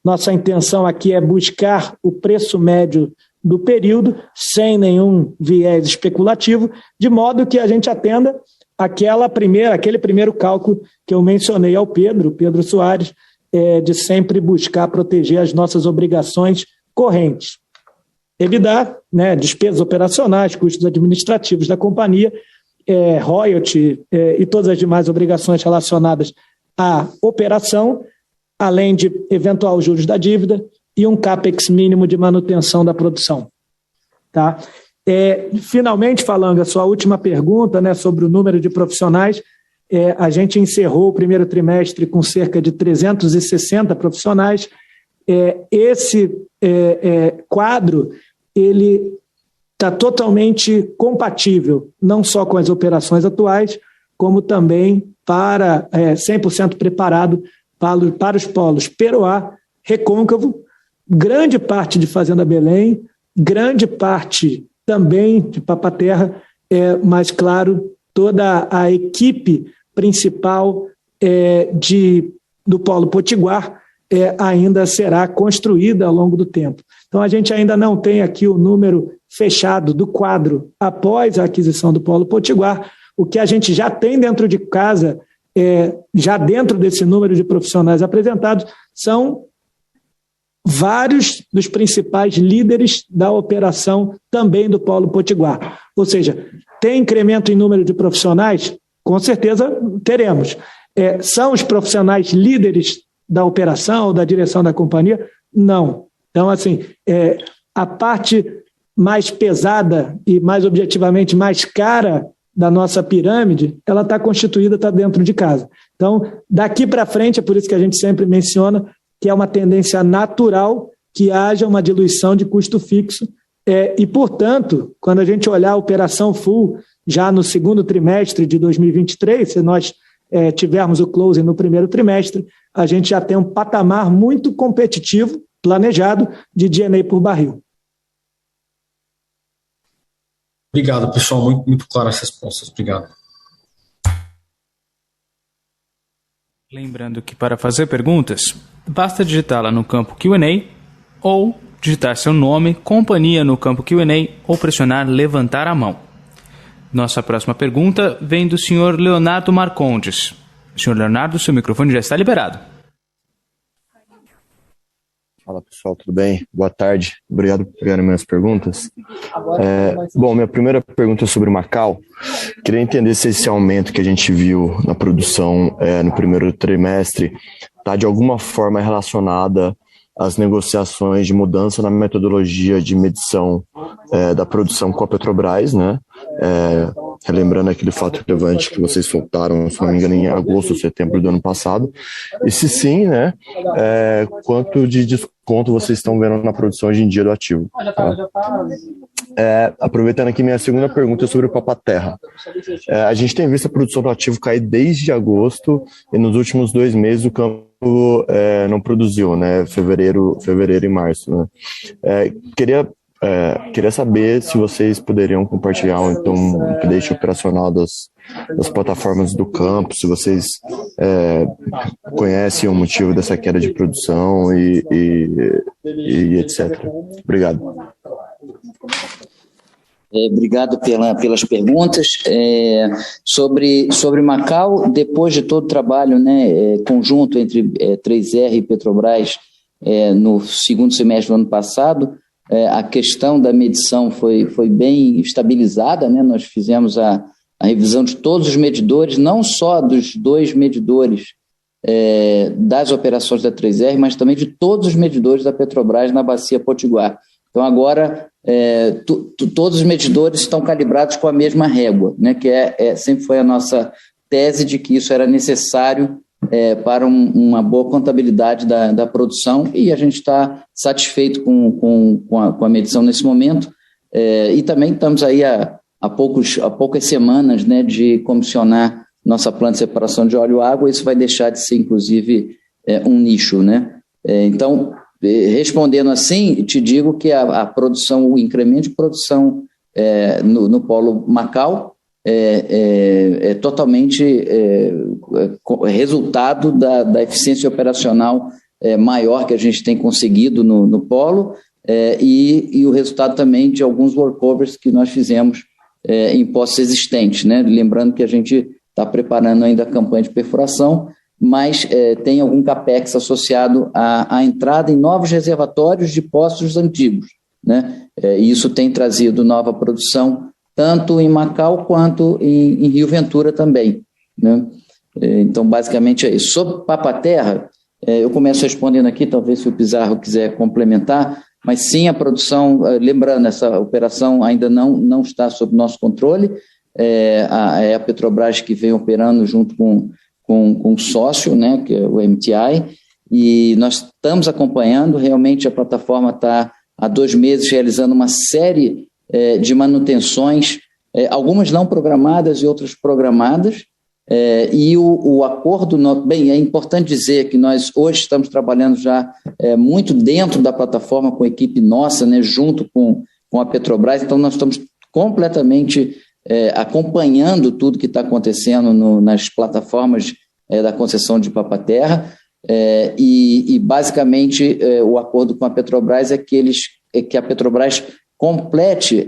nossa intenção aqui é buscar o preço médio do período, sem nenhum viés especulativo, de modo que a gente atenda aquele primeiro cálculo que eu mencionei ao Pedro Soares, de sempre buscar proteger as nossas obrigações correntes. EBITDA, né, despesas operacionais, custos administrativos da companhia, royalty e todas as demais obrigações relacionadas à operação, além de eventual juros da dívida e um CAPEX mínimo de manutenção da produção. Tá? Finalmente, falando a sua última pergunta, né, sobre o número de profissionais, a gente encerrou o primeiro trimestre com cerca de 360 profissionais. Esse quadro ele está totalmente compatível, não só com as operações atuais, como também para 100% preparado para os polos Peroá, Recôncavo, grande parte de Fazenda Belém, grande parte também de Papa-Terra, mas, claro, toda a equipe principal do Polo Potiguar ainda será construída ao longo do tempo. Então, a gente ainda não tem aqui o número fechado do quadro após a aquisição do Polo Potiguar. O que a gente já tem dentro de casa, já dentro desse número de profissionais apresentados, são vários dos principais líderes da operação também do Polo Potiguar. Ou seja, tem incremento em número de profissionais? Com certeza teremos. São os profissionais líderes da operação ou da direção da companhia? Não. Então, assim, a parte mais pesada e, mais objetivamente, mais cara da nossa pirâmide, ela está constituída, está dentro de casa. Então, daqui para frente, é por isso que a gente sempre menciona que é uma tendência natural que haja uma diluição de custo fixo e, portanto, quando a gente olhar a operação full já no segundo trimestre de 2023, se nós tivermos o closing no primeiro trimestre, a gente já tem um patamar muito competitivo, planejado, de G&A por barril. Obrigado, pessoal. Muito, muito claras as respostas. Obrigado. Lembrando que para fazer perguntas, basta digitá-la no campo Q&A ou digitar seu nome, companhia no campo Q&A ou pressionar levantar a mão. Nossa próxima pergunta vem do senhor Leonardo Marcondes. Senhor Leonardo, seu microfone já está liberado. Fala pessoal, tudo bem? Boa tarde, obrigado por pegarem minhas perguntas. Bom, minha primeira pergunta é sobre Macau. Queria entender se esse aumento que a gente viu na produção no primeiro trimestre está de alguma forma relacionada às negociações de mudança na metodologia de medição da produção com a Petrobras, né? Relembrando aquele fato relevante que vocês soltaram, se não me engano, em agosto ou setembro do ano passado. E se sim, né, quanto de desconto vocês estão vendo na produção hoje em dia do ativo? Tá? Aproveitando aqui, minha segunda pergunta é sobre o Papa-Terra. A gente tem visto a produção do ativo cair desde agosto e nos últimos 2 meses o campo não produziu, né, fevereiro e março. Né? Queria saber se vocês poderiam compartilhar então um update operacional das plataformas do campo, se vocês conhecem o motivo dessa queda de produção e etc. Obrigado. Obrigado pelas perguntas. Sobre Macau, depois de todo o trabalho, né, conjunto entre 3R e Petrobras no segundo semestre do ano passado, a questão da medição foi bem estabilizada, né? Nós fizemos a revisão de todos os medidores, não só dos 2 medidores das operações da 3R, mas também de todos os medidores da Petrobras na bacia Potiguar. Então, agora, todos os medidores estão calibrados com a mesma régua, né, que sempre foi a nossa tese de que isso era necessário para uma boa contabilidade da produção, e a gente está satisfeito com a medição nesse momento, e também estamos aí há poucas semanas, né, de comissionar nossa planta de separação de óleo e água. Isso vai deixar de ser, inclusive, um nicho, né? Então, respondendo assim, te digo que a produção, o incremento de produção no polo Macau é totalmente resultado da eficiência operacional maior que a gente tem conseguido no polo, e o resultado também de alguns workovers que nós fizemos em poços existentes, né? Lembrando que a gente está preparando ainda a campanha de perfuração, mas tem algum capex associado à entrada em novos reservatórios de poços antigos, né? E isso tem trazido nova produção, tanto em Macau quanto em Rio Ventura também, né? Então, basicamente é isso. Sobre Papa-Terra, eu começo respondendo aqui, talvez se o Pizarro quiser complementar, mas sim, a produção, lembrando, essa operação ainda não está sob nosso controle, é a Petrobras que vem operando junto com um sócio, né, que é o MTI, e nós estamos acompanhando. Realmente a plataforma está há 2 meses realizando uma série de manutenções, algumas não programadas e outras programadas, e o acordo, bem, é importante dizer que nós hoje estamos trabalhando já muito dentro da plataforma com a equipe nossa, né, junto com a Petrobras. Então nós estamos completamente acompanhando tudo que está acontecendo nas plataformas da concessão de Papa-Terra, e basicamente o acordo com a Petrobras é que a Petrobras complete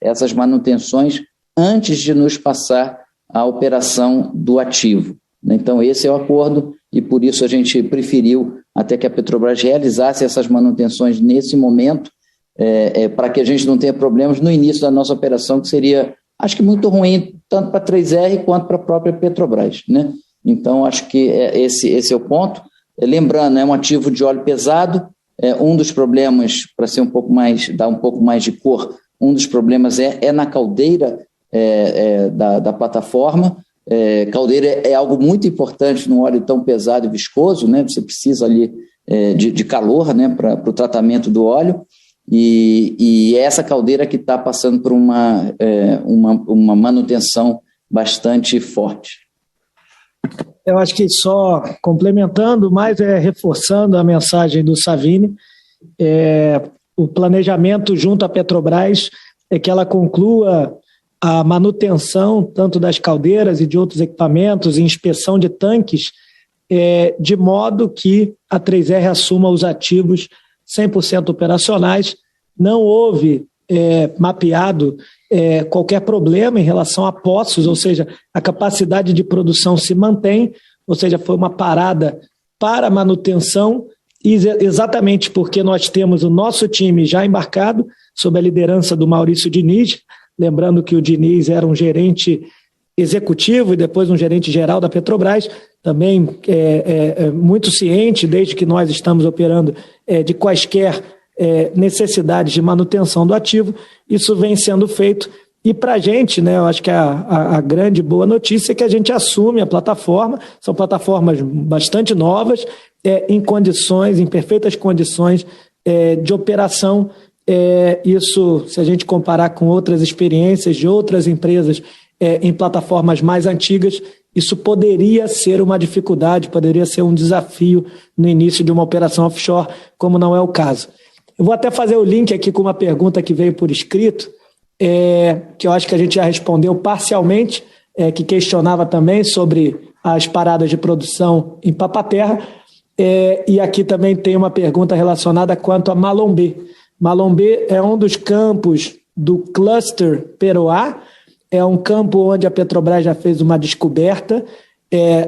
essas manutenções antes de nos passar a operação do ativo. Então esse é o acordo, e por isso a gente preferiu até que a Petrobras realizasse essas manutenções nesse momento, para que a gente não tenha problemas no início da nossa operação, que seria, acho que, muito ruim, tanto para a 3R quanto para a própria Petrobras, né? Então, acho que esse é o ponto. Lembrando, é um ativo de óleo pesado. Um dos problemas, para ser dar um pouco mais de cor, um dos problemas é na caldeira da plataforma. Caldeira é algo muito importante num óleo tão pesado e viscoso, né? Você precisa ali de calor, né, para o tratamento do óleo. E é essa caldeira que está passando por uma manutenção bastante forte. Eu acho que só complementando, mas reforçando a mensagem do Savini, o planejamento junto à Petrobras é que ela conclua a manutenção tanto das caldeiras e de outros equipamentos, e inspeção de tanques, de modo que a 3R assuma os ativos 100% operacionais. Não houve mapeado qualquer problema em relação a poços, ou seja, a capacidade de produção se mantém, ou seja, foi uma parada para manutenção, exatamente porque nós temos o nosso time já embarcado, sob a liderança do Maurício Diniz. Lembrando que o Diniz era um gerente executivo e depois um gerente geral da Petrobras, também muito ciente, desde que nós estamos operando, de quaisquer necessidades de manutenção do ativo. Isso vem sendo feito, e para a gente, né, eu acho que a grande boa notícia é que a gente assume a plataforma. São plataformas bastante novas, em perfeitas condições de operação. Isso, se a gente comparar com outras experiências de outras empresas em plataformas mais antigas, isso poderia ser uma dificuldade, poderia ser um desafio no início de uma operação offshore, como não é o caso. Eu vou até fazer o link aqui com uma pergunta que veio por escrito, que eu acho que a gente já respondeu parcialmente, que questionava também sobre as paradas de produção em Papa-Terra, e aqui também tem uma pergunta relacionada quanto a Malombé. Malombé é um dos campos do cluster Peroá, é um campo onde a Petrobras já fez uma descoberta.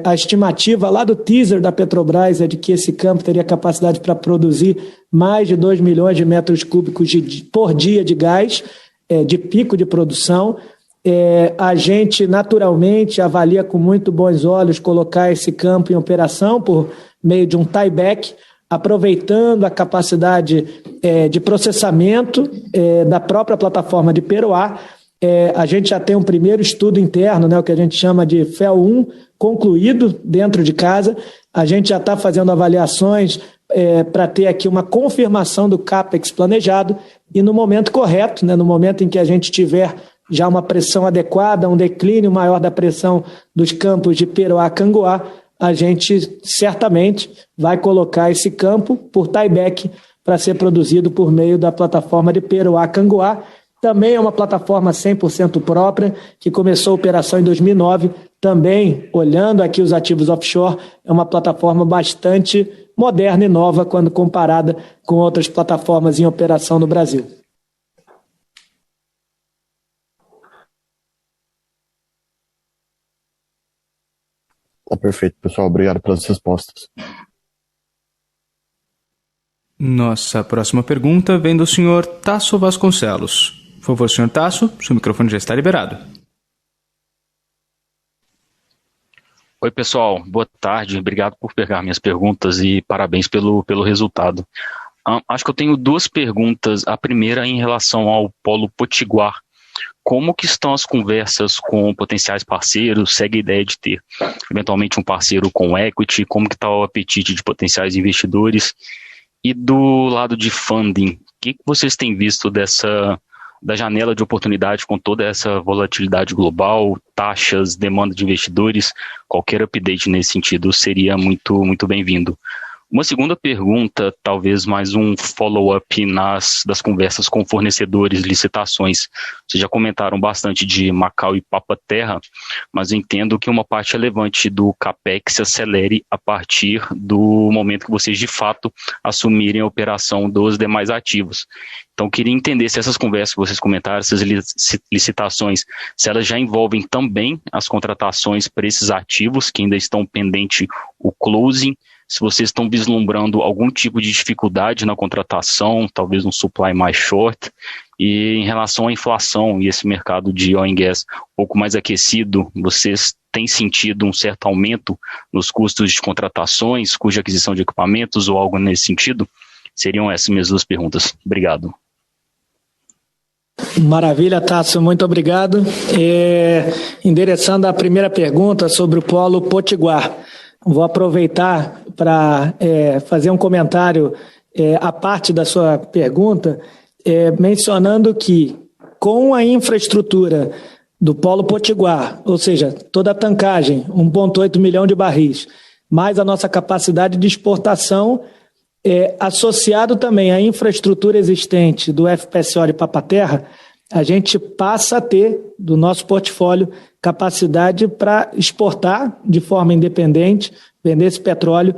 A estimativa lá do teaser da Petrobras é de que esse campo teria capacidade para produzir mais de 2 milhões de metros cúbicos por dia de gás, de pico de produção. A gente, naturalmente, avalia com muito bons olhos colocar esse campo em operação por meio de um tieback, aproveitando a capacidade de processamento da própria plataforma de Peroá. A gente já tem um primeiro estudo interno, né, o que a gente chama de FEL 1, concluído dentro de casa. A gente já está fazendo avaliações para ter aqui uma confirmação do CAPEX planejado e no momento correto, né, no momento em que a gente tiver já uma pressão adequada, um declínio maior da pressão dos campos de Peroá-Cangoá, a gente certamente vai colocar esse campo por tieback para ser produzido por meio da plataforma de Peroá-Cangoá. Também é uma plataforma 100% própria, que começou a operação em 2009. Também, olhando aqui os ativos offshore, é uma plataforma bastante moderna e nova quando comparada com outras plataformas em operação no Brasil. Tá perfeito, pessoal. Obrigado pelas respostas. Nossa próxima pergunta vem do senhor Tasso Vasconcelos. Por favor, senhor Tasso, seu microfone já está liberado. Oi, pessoal. Boa tarde. Obrigado por pegar minhas perguntas e parabéns pelo resultado. Acho que eu tenho duas perguntas. A primeira em relação ao Polo Potiguar. Como que estão as conversas com potenciais parceiros? Segue a ideia de ter eventualmente um parceiro com equity? Como que está o apetite de potenciais investidores? E do lado de funding, o que vocês têm visto da janela de oportunidade com toda essa volatilidade global, taxas, demanda de investidores? Qualquer update nesse sentido seria muito, muito bem-vindo. Uma segunda pergunta, talvez mais um follow-up das conversas com fornecedores, licitações. Vocês já comentaram bastante de Macau e Papa-Terra, mas eu entendo que uma parte relevante do CAPEX se acelere a partir do momento que vocês, de fato, assumirem a operação dos demais ativos. Então, queria entender se essas conversas que vocês comentaram, essas licitações, se elas já envolvem também as contratações para esses ativos que ainda estão pendente o closing, se vocês estão vislumbrando algum tipo de dificuldade na contratação, talvez um supply mais short, e em relação à inflação e esse mercado de oil and gas um pouco mais aquecido, vocês têm sentido um certo aumento nos custos de contratações, custo de aquisição de equipamentos ou algo nesse sentido? Seriam essas minhas duas perguntas. Obrigado. Maravilha, Tasso, muito obrigado. Endereçando a primeira pergunta sobre o Polo Potiguar, vou aproveitar para fazer um comentário à parte da sua pergunta, mencionando que com a infraestrutura do Polo Potiguar, ou seja, toda a tancagem, 1,8 milhão de barris, mais a nossa capacidade de exportação, associado também à infraestrutura existente do FPSO de Papa-Terra, a gente passa a ter, do nosso portfólio, capacidade para exportar de forma independente, vender esse petróleo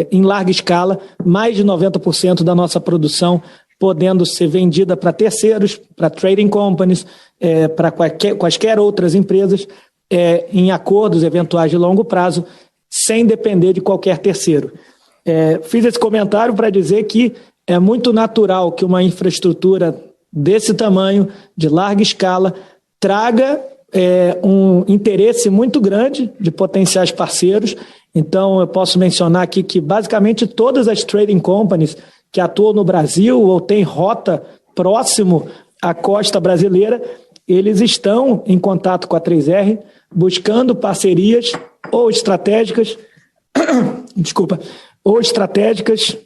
em larga escala, mais de 90% da nossa produção podendo ser vendida para terceiros, para trading companies, para quaisquer outras empresas, em acordos eventuais de longo prazo, sem depender de qualquer terceiro. Fiz esse comentário para dizer que é muito natural que uma infraestrutura desse tamanho, de larga escala, traga um interesse muito grande de potenciais parceiros. Então, eu posso mencionar aqui que basicamente todas as trading companies que atuam no Brasil ou têm rota próximo à costa brasileira, eles estão em contato com a 3R, buscando parcerias ou estratégicas, ou estratégicas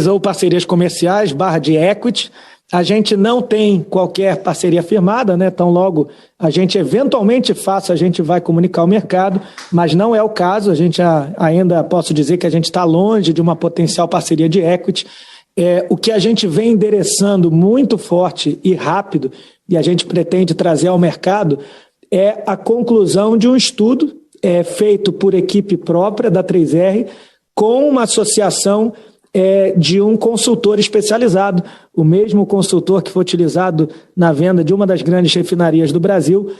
ou parcerias comerciais, /de equity. A gente não tem qualquer parceria firmada, né? Tão logo a gente eventualmente faça, a gente vai comunicar ao mercado, mas não é o caso. A gente ainda posso dizer que a gente está longe de uma potencial parceria de equity. O que a gente vem endereçando muito forte e rápido, e a gente pretende trazer ao mercado, é a conclusão de um estudo feito por equipe própria da 3R, com uma associação de um consultor especializado, o mesmo consultor que foi utilizado na venda de uma das grandes refinarias do Brasil.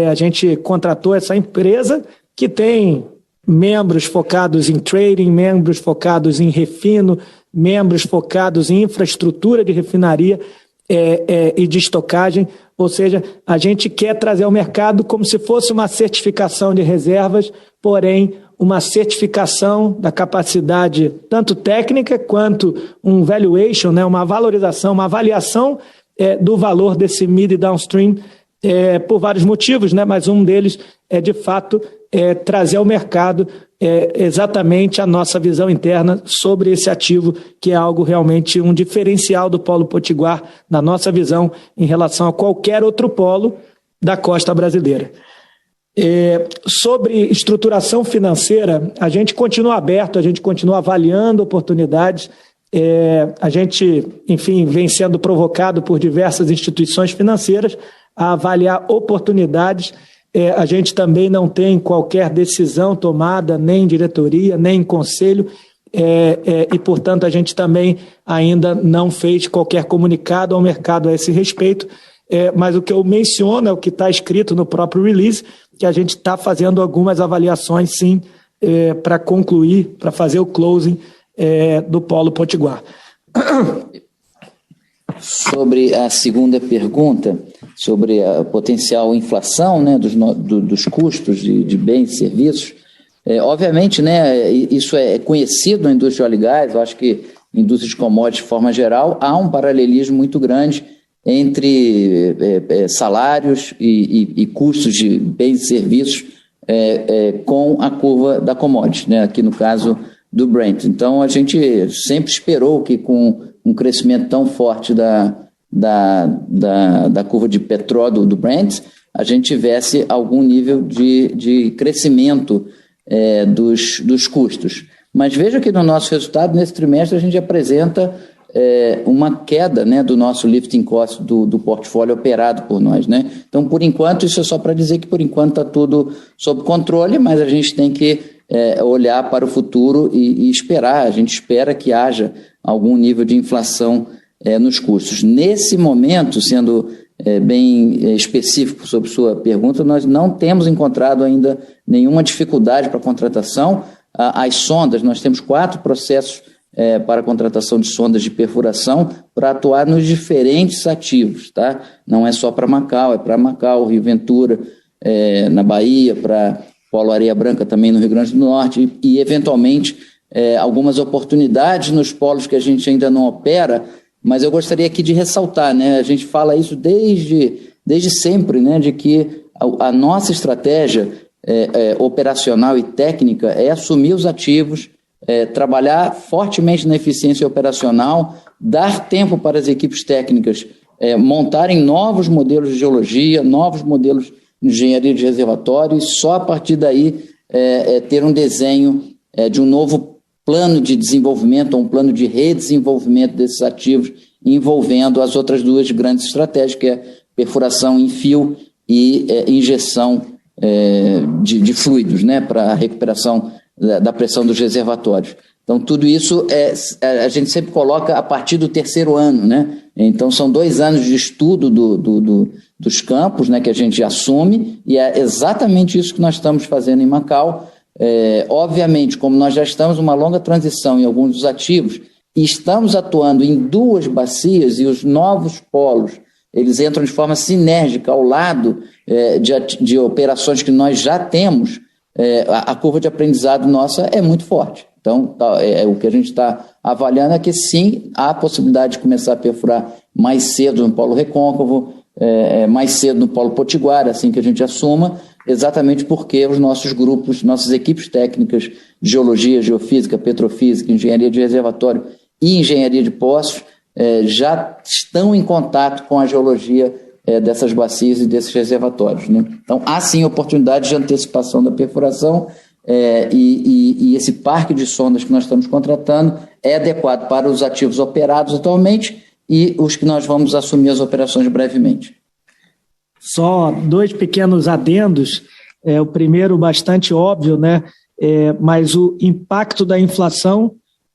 A gente contratou essa empresa que tem membros focados em trading, membros focados em refino, membros focados em infraestrutura de refinaria, e de estocagem, ou seja, a gente quer trazer ao mercado como se fosse uma certificação de reservas, porém uma certificação da capacidade tanto técnica quanto um valuation, né, uma valorização, uma avaliação do valor desse mid e downstream, por vários motivos, né, mas um deles é, de fato, trazer ao mercado exatamente a nossa visão interna sobre esse ativo, que é algo realmente um diferencial do Polo Potiguar, na nossa visão, em relação a qualquer outro polo da costa brasileira. Sobre estruturação financeira, a gente continua aberto, a gente continua avaliando oportunidades. A gente, enfim, vem sendo provocado por diversas instituições financeiras a avaliar oportunidades. A gente também não tem qualquer decisão tomada, nem em diretoria, nem em conselho, e, portanto, a gente também ainda não fez qualquer comunicado ao mercado a esse respeito, mas o que eu menciono é o que está escrito no próprio release, que a gente está fazendo algumas avaliações, sim, para concluir, para fazer o closing do Polo Potiguar. Sobre a segunda pergunta, sobre a potencial inflação, né, dos custos de bens e serviços, obviamente, né, isso é conhecido na indústria de óleo e gás. Eu acho que na indústria de commodities, de forma geral, há um paralelismo muito grande entre salários e custos de bens e serviços com a curva da commodity, né, aqui no caso do Brent. Então, a gente sempre esperou que com um crescimento tão forte da curva de petróleo do Brent, a gente tivesse algum nível de crescimento dos custos. Mas veja que no nosso resultado, nesse trimestre, a gente apresenta uma queda, né, do nosso lifting cost do portfólio operado por nós, né? Então, por enquanto, isso é só para dizer que por enquanto está tudo sob controle, mas a gente tem que olhar para o futuro e esperar. A gente espera que haja algum nível de inflação nos custos. Nesse momento, sendo bem específico sobre sua pergunta, nós não temos encontrado ainda nenhuma dificuldade para a contratação. As sondas, nós temos 4 processos para a contratação de sondas de perfuração para atuar nos diferentes ativos, tá? Não é só para Macau, é para Macau, Rio Ventura, na Bahia, para Polo Areia Branca também no Rio Grande do Norte e eventualmente, algumas oportunidades nos polos que a gente ainda não opera, mas eu gostaria aqui de ressaltar, né? A gente fala isso desde sempre, né? De que a nossa estratégia operacional e técnica é assumir os ativos, trabalhar fortemente na eficiência operacional, dar tempo para as equipes técnicas montarem novos modelos de geologia, novos modelos de engenharia de reservatório, e só a partir daí ter um desenho de um novo plano de desenvolvimento, ou um plano de redesenvolvimento desses ativos, envolvendo as outras duas grandes estratégias, que é perfuração em fio e injeção de fluidos, né, para a recuperação da pressão dos reservatórios. Então, tudo isso a gente sempre coloca a partir do 3º ano, né? Então, são 2 anos de estudo dos campos, né, que a gente assume, e é exatamente isso que nós estamos fazendo em Macau. Obviamente, como nós já estamos numa longa transição em alguns dos ativos, e estamos atuando em 2 bacias, e os novos polos, eles entram de forma sinérgica ao lado de operações que nós já temos, a curva de aprendizado nossa é muito forte. Então, o que a gente está avaliando é que, sim, há a possibilidade de começar a perfurar mais cedo no Polo Recôncavo, mais cedo no Polo Potiguar, assim que a gente assuma, exatamente porque os nossos grupos, nossas equipes técnicas de geologia, geofísica, petrofísica, engenharia de reservatório e engenharia de poços já estão em contato com a geologia dessas bacias e desses reservatórios, né? Então, há sim oportunidade de antecipação da perfuração, e esse parque de sondas que nós estamos contratando é adequado para os ativos operados atualmente e os que nós vamos assumir as operações brevemente. Só 2 pequenos adendos. O primeiro bastante óbvio, né? Mas o impacto da inflação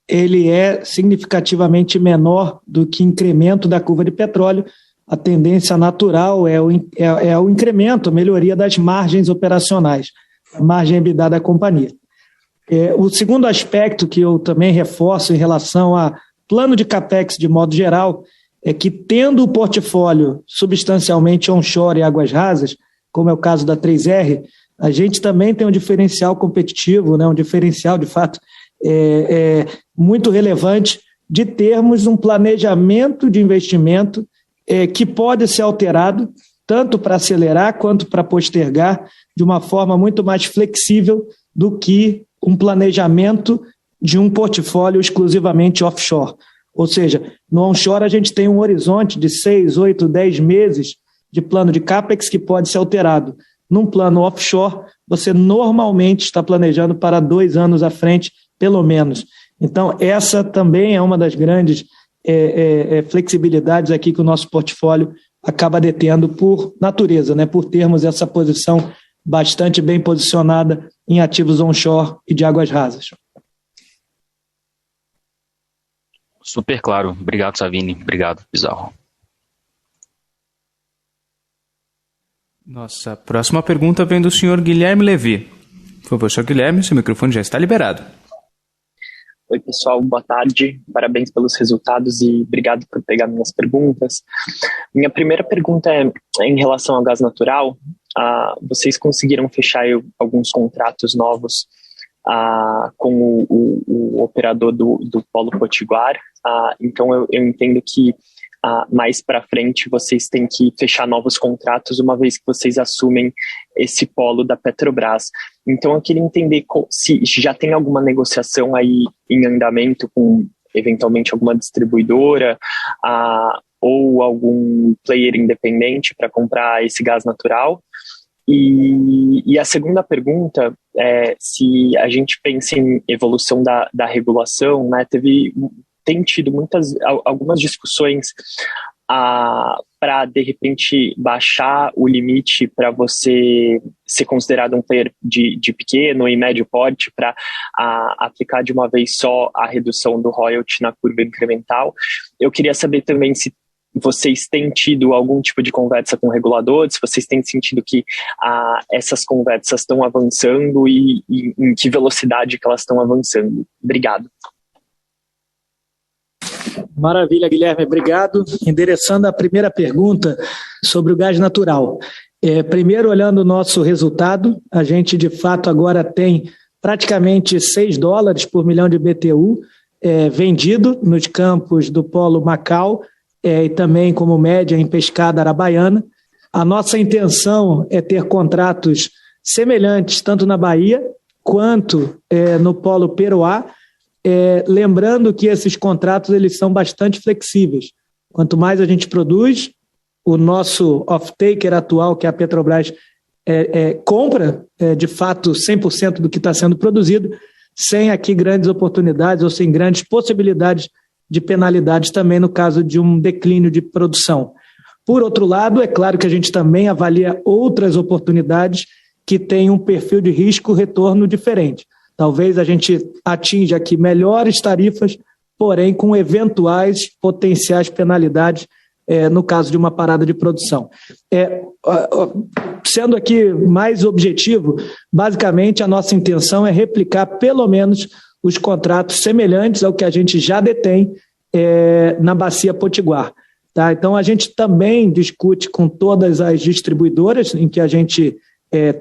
ele é significativamente menor do que incremento da curva de petróleo. A tendência natural é o incremento, a melhoria das margens operacionais, a margem EBITDA da companhia. O segundo aspecto que eu também reforço em relação a plano de CAPEX de modo geral, é que, tendo o portfólio substancialmente onshore e águas rasas, como é o caso da 3R, a gente também tem um diferencial competitivo, né, um diferencial, de fato, muito relevante de termos um planejamento de investimento que pode ser alterado tanto para acelerar quanto para postergar de uma forma muito mais flexível do que um planejamento de um portfólio exclusivamente offshore. Ou seja, no onshore a gente tem um horizonte de 6, 8, 10 meses de plano de CAPEX que pode ser alterado. Num plano offshore, você normalmente está planejando para 2 anos à frente, pelo menos. Então, essa também é uma das grandes flexibilidades aqui que o nosso portfólio acaba detendo por natureza, né? Por termos essa posição bastante bem posicionada em ativos onshore e de águas rasas. Super claro. Obrigado, Savini. Obrigado, Pizarro. Nossa próxima pergunta vem do senhor Guilherme Levi. Por favor, senhor Guilherme, seu microfone já está liberado. Oi, pessoal, boa tarde. Parabéns pelos resultados e obrigado por pegar minhas perguntas. Minha primeira pergunta é em relação ao gás natural. Vocês conseguiram fechar alguns contratos novos com o operador do Polo Potiguar. Então, eu entendo que mais para frente vocês têm que fechar novos contratos uma vez que vocês assumem esse polo da Petrobras. Então eu queria entender se já tem alguma negociação aí em andamento com eventualmente alguma distribuidora ou algum player independente para comprar esse gás natural. E a segunda pergunta é se a gente pensa em evolução da regulação, né? Tem tido algumas discussões para, de repente, baixar o limite para você ser considerado um player de pequeno e médio porte para aplicar de uma vez só a redução do royalty na curva incremental. Eu queria saber também se vocês têm tido algum tipo de conversa com reguladores, se vocês têm sentido que essas conversas estão avançando e em que velocidade que elas estão avançando. Obrigado. Maravilha, Guilherme, obrigado. Endereçando a primeira pergunta sobre o gás natural. Primeiro, olhando o nosso resultado, a gente de fato agora tem praticamente $6 por milhão de BTU vendido nos campos do Polo Macau e também como média em Pescada Arabaiana. A nossa intenção é ter contratos semelhantes tanto na Bahia quanto no Polo Peroá, lembrando que esses contratos eles são bastante flexíveis. Quanto mais a gente produz, o nosso off-taker atual, que é a Petrobras, compra de fato 100% do que está sendo produzido, sem aqui grandes oportunidades ou sem grandes possibilidades de penalidades também no caso de um declínio de produção. Por outro lado, é claro que a gente também avalia outras oportunidades que têm um perfil de risco-retorno diferente. Talvez a gente atinja aqui melhores tarifas, porém com eventuais potenciais penalidades no caso de uma parada de produção. Sendo aqui mais objetivo, basicamente a nossa intenção é replicar pelo menos os contratos semelhantes ao que a gente já detém na Bacia Potiguar. Tá? Então a gente também discute com todas as distribuidoras em que a gente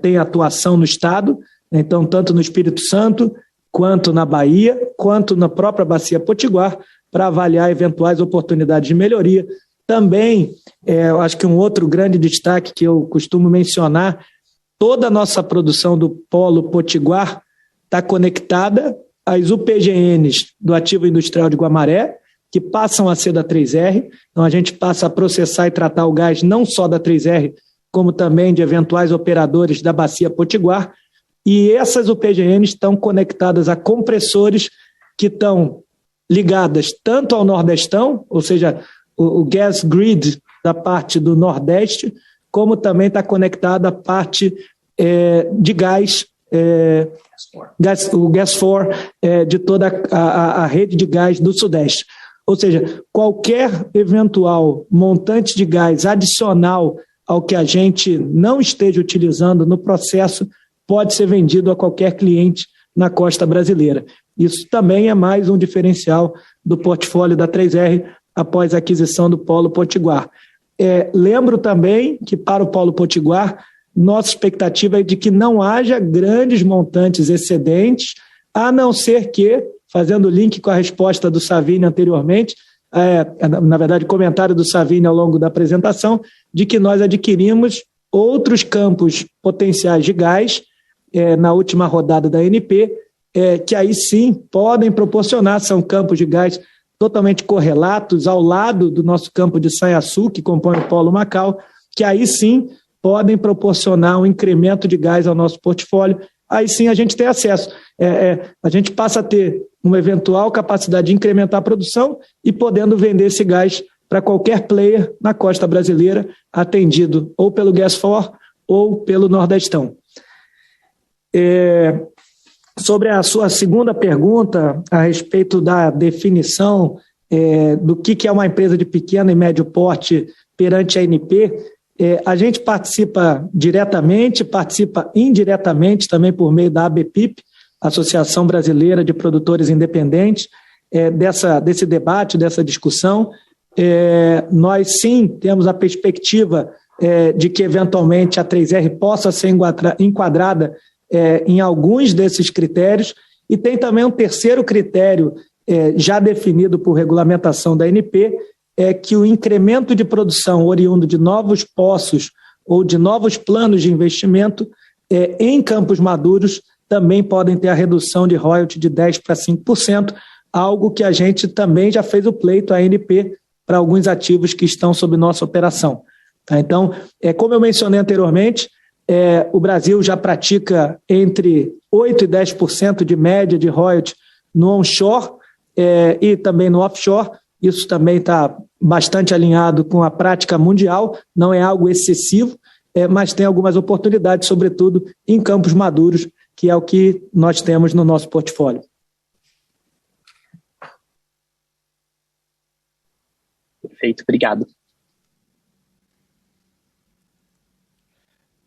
tem atuação no Estado, então tanto no Espírito Santo, quanto na Bahia, quanto na própria Bacia Potiguar, para avaliar eventuais oportunidades de melhoria. Também, eu acho que um outro grande destaque que eu costumo mencionar, toda a nossa produção do Polo Potiguar está conectada às UPGNs do Ativo Industrial de Guamaré, que passam a ser da 3R. Então a gente passa a processar e tratar o gás não só da 3R, como também de eventuais operadores da Bacia Potiguar. E essas UPGNs estão conectadas a compressores que estão ligadas tanto ao Nordestão, ou seja, o gas grid da parte do Nordeste, como também está conectada a parte de gás, o Gas4 de toda a rede de gás do Sudeste. Ou seja, qualquer eventual montante de gás adicional ao que a gente não esteja utilizando no processo pode ser vendido a qualquer cliente na costa brasileira. Isso também é mais um diferencial do portfólio da 3R após a aquisição do Polo Potiguar. Lembro também que para o Polo Potiguar, nossa expectativa é de que não haja grandes montantes excedentes, a não ser que, fazendo o link com a resposta do Savini anteriormente, na verdade, comentário do Savini ao longo da apresentação, de que nós adquirimos outros campos potenciais de gás na última rodada da ANP, que aí sim podem proporcionar, são campos de gás totalmente correlatos ao lado do nosso campo de Sanhaçu, que compõe o Polo Macau, que aí sim podem proporcionar um incremento de gás ao nosso portfólio. Aí sim a gente tem acesso. A gente passa a ter uma eventual capacidade de incrementar a produção e podendo vender esse gás para qualquer player na costa brasileira, atendido ou pelo Gas4 ou pelo Nordestão. Sobre a sua segunda pergunta a respeito da definição do que é uma empresa de pequeno e médio porte perante a ANP, a gente participa diretamente, participa indiretamente também por meio da ABPIP, Associação Brasileira de Produtores Independentes, desse debate, dessa discussão. Nós sim temos a perspectiva de que eventualmente a 3R possa ser enquadrada em alguns desses critérios, e tem também um terceiro critério já definido por regulamentação da ANP, que o incremento de produção oriundo de novos poços ou de novos planos de investimento em campos maduros também podem ter a redução de royalty de 10% para 5%, algo que a gente também já fez o pleito à ANP para alguns ativos que estão sob nossa operação. Então, como eu mencionei anteriormente, o Brasil já pratica entre 8% e 10% de média de royalty no onshore e também no offshore. Isso também está bastante alinhado com a prática mundial, não é algo excessivo, mas tem algumas oportunidades, sobretudo em campos maduros, que é o que nós temos no nosso portfólio. Perfeito, obrigado.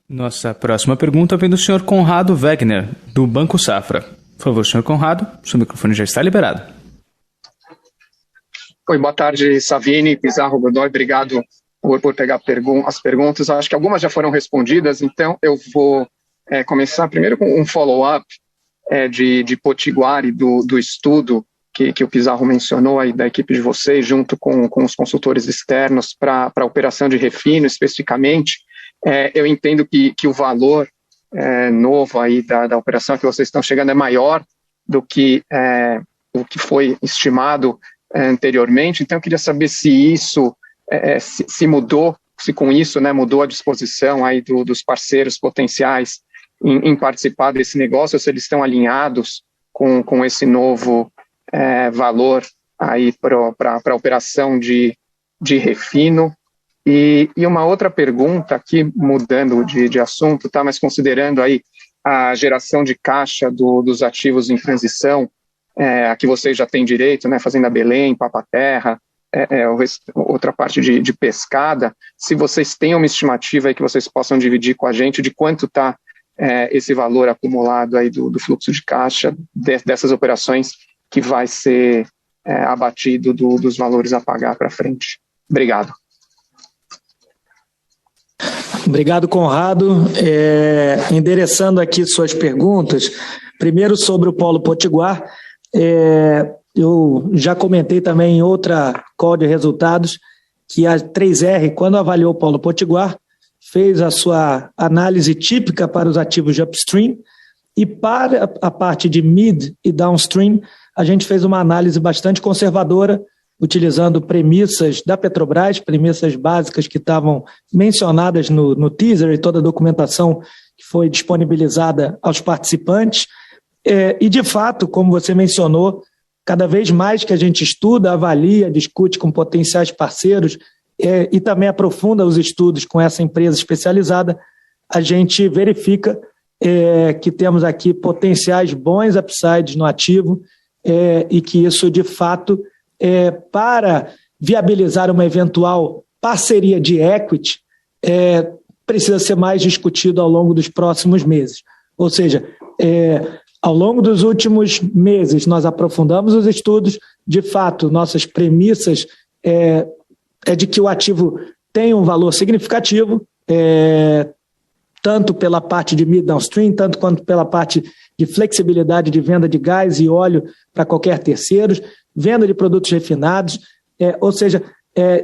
Nossa próxima pergunta vem do senhor Conrado Wegner, do Banco Safra. Por favor, senhor Conrado, seu microfone já está liberado. Oi, boa tarde, Savini, Pizarro, Godoy, obrigado por pegar as perguntas. Acho que algumas já foram respondidas, então eu vou começar primeiro com um follow-up de Potiguar e do estudo que o Pizarro mencionou aí da equipe de vocês, junto com os consultores externos para a operação de refino especificamente. Eu entendo que o valor novo aí da operação que vocês estão chegando é maior do que o que foi estimado anteriormente, então eu queria saber se isso se mudou, se com isso mudou a disposição aí dos parceiros potenciais em participar desse negócio, ou se eles estão alinhados com esse novo valor aí para a operação de refino. E uma outra pergunta aqui, mudando de assunto, tá, mas considerando aí a geração de caixa dos ativos em transição, a que vocês já têm direito, Fazenda Belém, Papa-Terra, outra parte de pescada, se vocês têm uma estimativa aí que vocês possam dividir com a gente de quanto está esse valor acumulado aí do fluxo de caixa dessas operações que vai ser abatido dos valores a pagar para frente. Obrigado. Obrigado, Conrado. Endereçando aqui suas perguntas, primeiro sobre o Polo Potiguar, eu já comentei também em outra call de resultados que a 3R, quando avaliou o Polo Potiguar, fez a sua análise típica para os ativos de upstream, e para a parte de mid e downstream, a gente fez uma análise bastante conservadora, utilizando premissas da Petrobras, premissas básicas que estavam mencionadas no teaser e toda a documentação que foi disponibilizada aos participantes. E, de fato, como você mencionou, cada vez mais que a gente estuda, avalia, discute com potenciais parceiros e também aprofunda os estudos com essa empresa especializada, a gente verifica que temos aqui potenciais bons upsides no ativo e que isso, de fato, para viabilizar uma eventual parceria de equity, precisa ser mais discutido ao longo dos próximos meses. Ou seja, ao longo dos últimos meses, nós aprofundamos os estudos, de fato, nossas premissas é de que o ativo tem um valor significativo, tanto pela parte de mid downstream, tanto quanto pela parte de flexibilidade de venda de gás e óleo para qualquer terceiros, venda de produtos refinados, ou seja,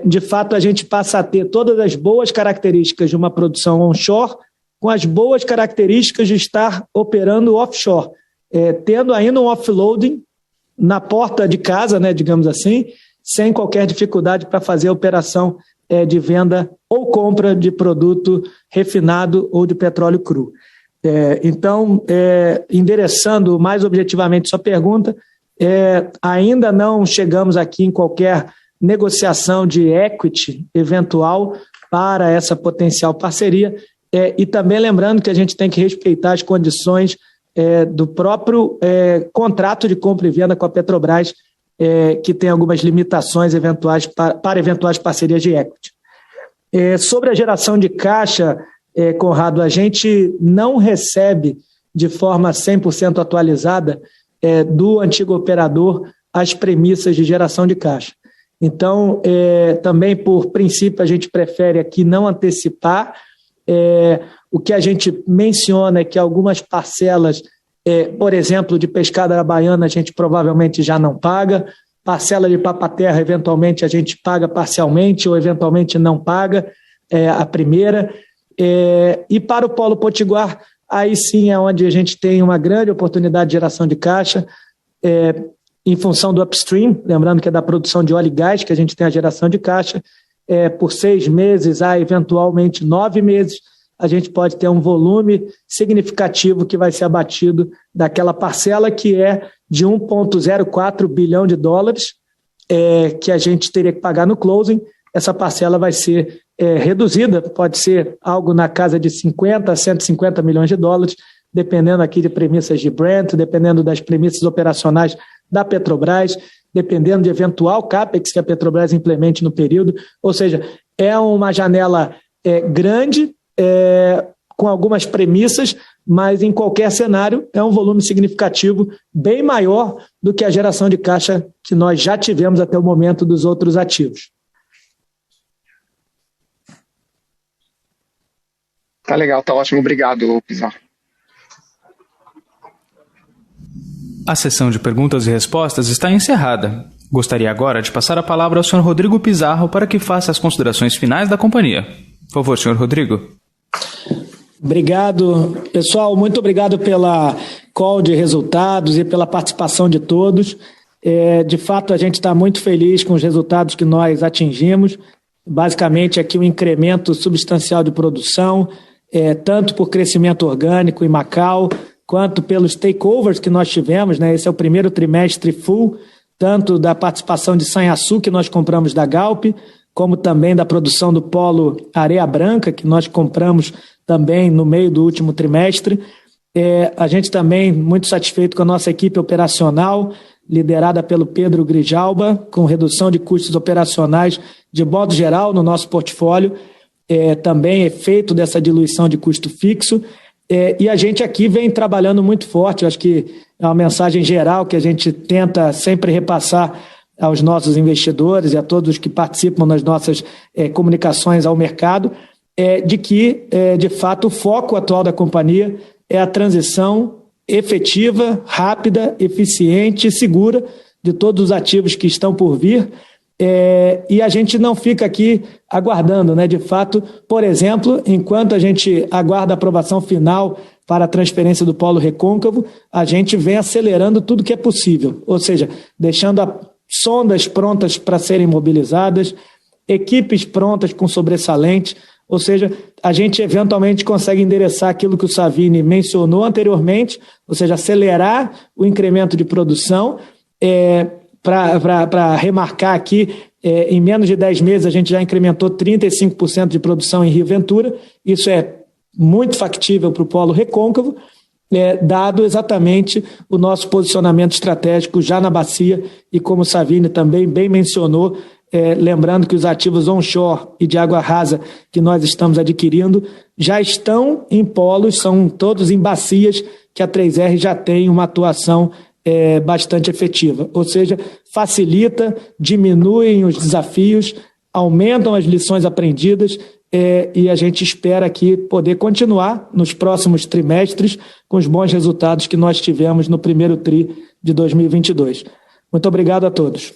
de fato a gente passa a ter todas as boas características de uma produção onshore com as boas características de estar operando offshore, tendo ainda um offloading na porta de casa, né, digamos assim, sem qualquer dificuldade para fazer a operação de venda ou compra de produto refinado ou de petróleo cru. Então, endereçando mais objetivamente sua pergunta, ainda não chegamos aqui em qualquer negociação de equity eventual para essa potencial parceria, e também lembrando que a gente tem que respeitar as condições do próprio contrato de compra e venda com a Petrobras, que tem algumas limitações eventuais para eventuais parcerias de equity. Sobre a geração de caixa, Conrado, a gente não recebe de forma 100% atualizada do antigo operador as premissas de geração de caixa. Então, também por princípio, a gente prefere aqui não antecipar. O que a gente menciona é que algumas parcelas, por exemplo, de pescada baiana, a gente provavelmente já não paga. Parcela de Papa-Terra, eventualmente, a gente paga parcialmente ou eventualmente não paga a primeira. E para o Polo Potiguar, aí sim é onde a gente tem uma grande oportunidade de geração de caixa, em função do upstream, lembrando que é da produção de óleo e gás que a gente tem a geração de caixa, por 6 meses a eventualmente 9 meses, a gente pode ter um volume significativo que vai ser abatido daquela parcela que é de 1,04 bilhão de dólares, que a gente teria que pagar no closing. Essa parcela vai ser reduzida, pode ser algo na casa de 50 a 150 milhões de dólares, dependendo aqui de premissas de Brent, dependendo das premissas operacionais da Petrobras, dependendo de eventual CAPEX que a Petrobras implemente no período. Ou seja, é uma janela grande, com algumas premissas, mas em qualquer cenário é um volume significativo, bem maior do que a geração de caixa que nós já tivemos até o momento dos outros ativos. Tá legal, tá ótimo. Obrigado, Pizarro. A sessão de perguntas e respostas está encerrada. Gostaria agora de passar a palavra ao Sr. Rodrigo Pizarro para que faça as considerações finais da companhia. Por favor, Sr. Rodrigo. Obrigado, pessoal. Muito obrigado pela call de resultados e pela participação de todos. De fato, a gente está muito feliz com os resultados que nós atingimos. Basicamente, aqui um incremento substancial de produção, tanto por crescimento orgânico em Macau, quanto pelos takeovers que nós tivemos, né? Esse é o primeiro trimestre full, tanto da participação de Sanhaçu, que nós compramos da Galp, como também da produção do Polo Areia Branca, que nós compramos também no meio do último trimestre. A gente também muito satisfeito com a nossa equipe operacional, liderada pelo Pedro Grijalba, com redução de custos operacionais de modo geral no nosso portfólio, também efeito dessa diluição de custo fixo. E a gente aqui vem trabalhando muito forte. Eu acho que é uma mensagem geral que a gente tenta sempre repassar aos nossos investidores e a todos que participam nas nossas comunicações ao mercado, de que, de fato, o foco atual da companhia é a transição efetiva, rápida, eficiente e segura de todos os ativos que estão por vir. E a gente não fica aqui aguardando, né? De fato, por exemplo, enquanto a gente aguarda a aprovação final para a transferência do Polo Recôncavo, a gente vem acelerando tudo que é possível, ou seja, deixando sondas prontas para serem mobilizadas, equipes prontas com sobressalente, ou seja, a gente eventualmente consegue endereçar aquilo que o Savini mencionou anteriormente, ou seja, acelerar o incremento de produção. Para remarcar aqui, em menos de 10 meses a gente já incrementou 35% de produção em Rio Ventura. Isso é muito factível para o Polo Recôncavo, dado exatamente o nosso posicionamento estratégico já na bacia e como o Savini também bem mencionou, lembrando que os ativos onshore e de água rasa que nós estamos adquirindo já estão em polos, são todos em bacias que a 3R já tem uma atuação bastante efetiva. Ou seja, facilita, diminuem os desafios, aumentam as lições aprendidas e a gente espera aqui poder continuar nos próximos trimestres com os bons resultados que nós tivemos no primeiro TRI de 2022. Muito obrigado a todos.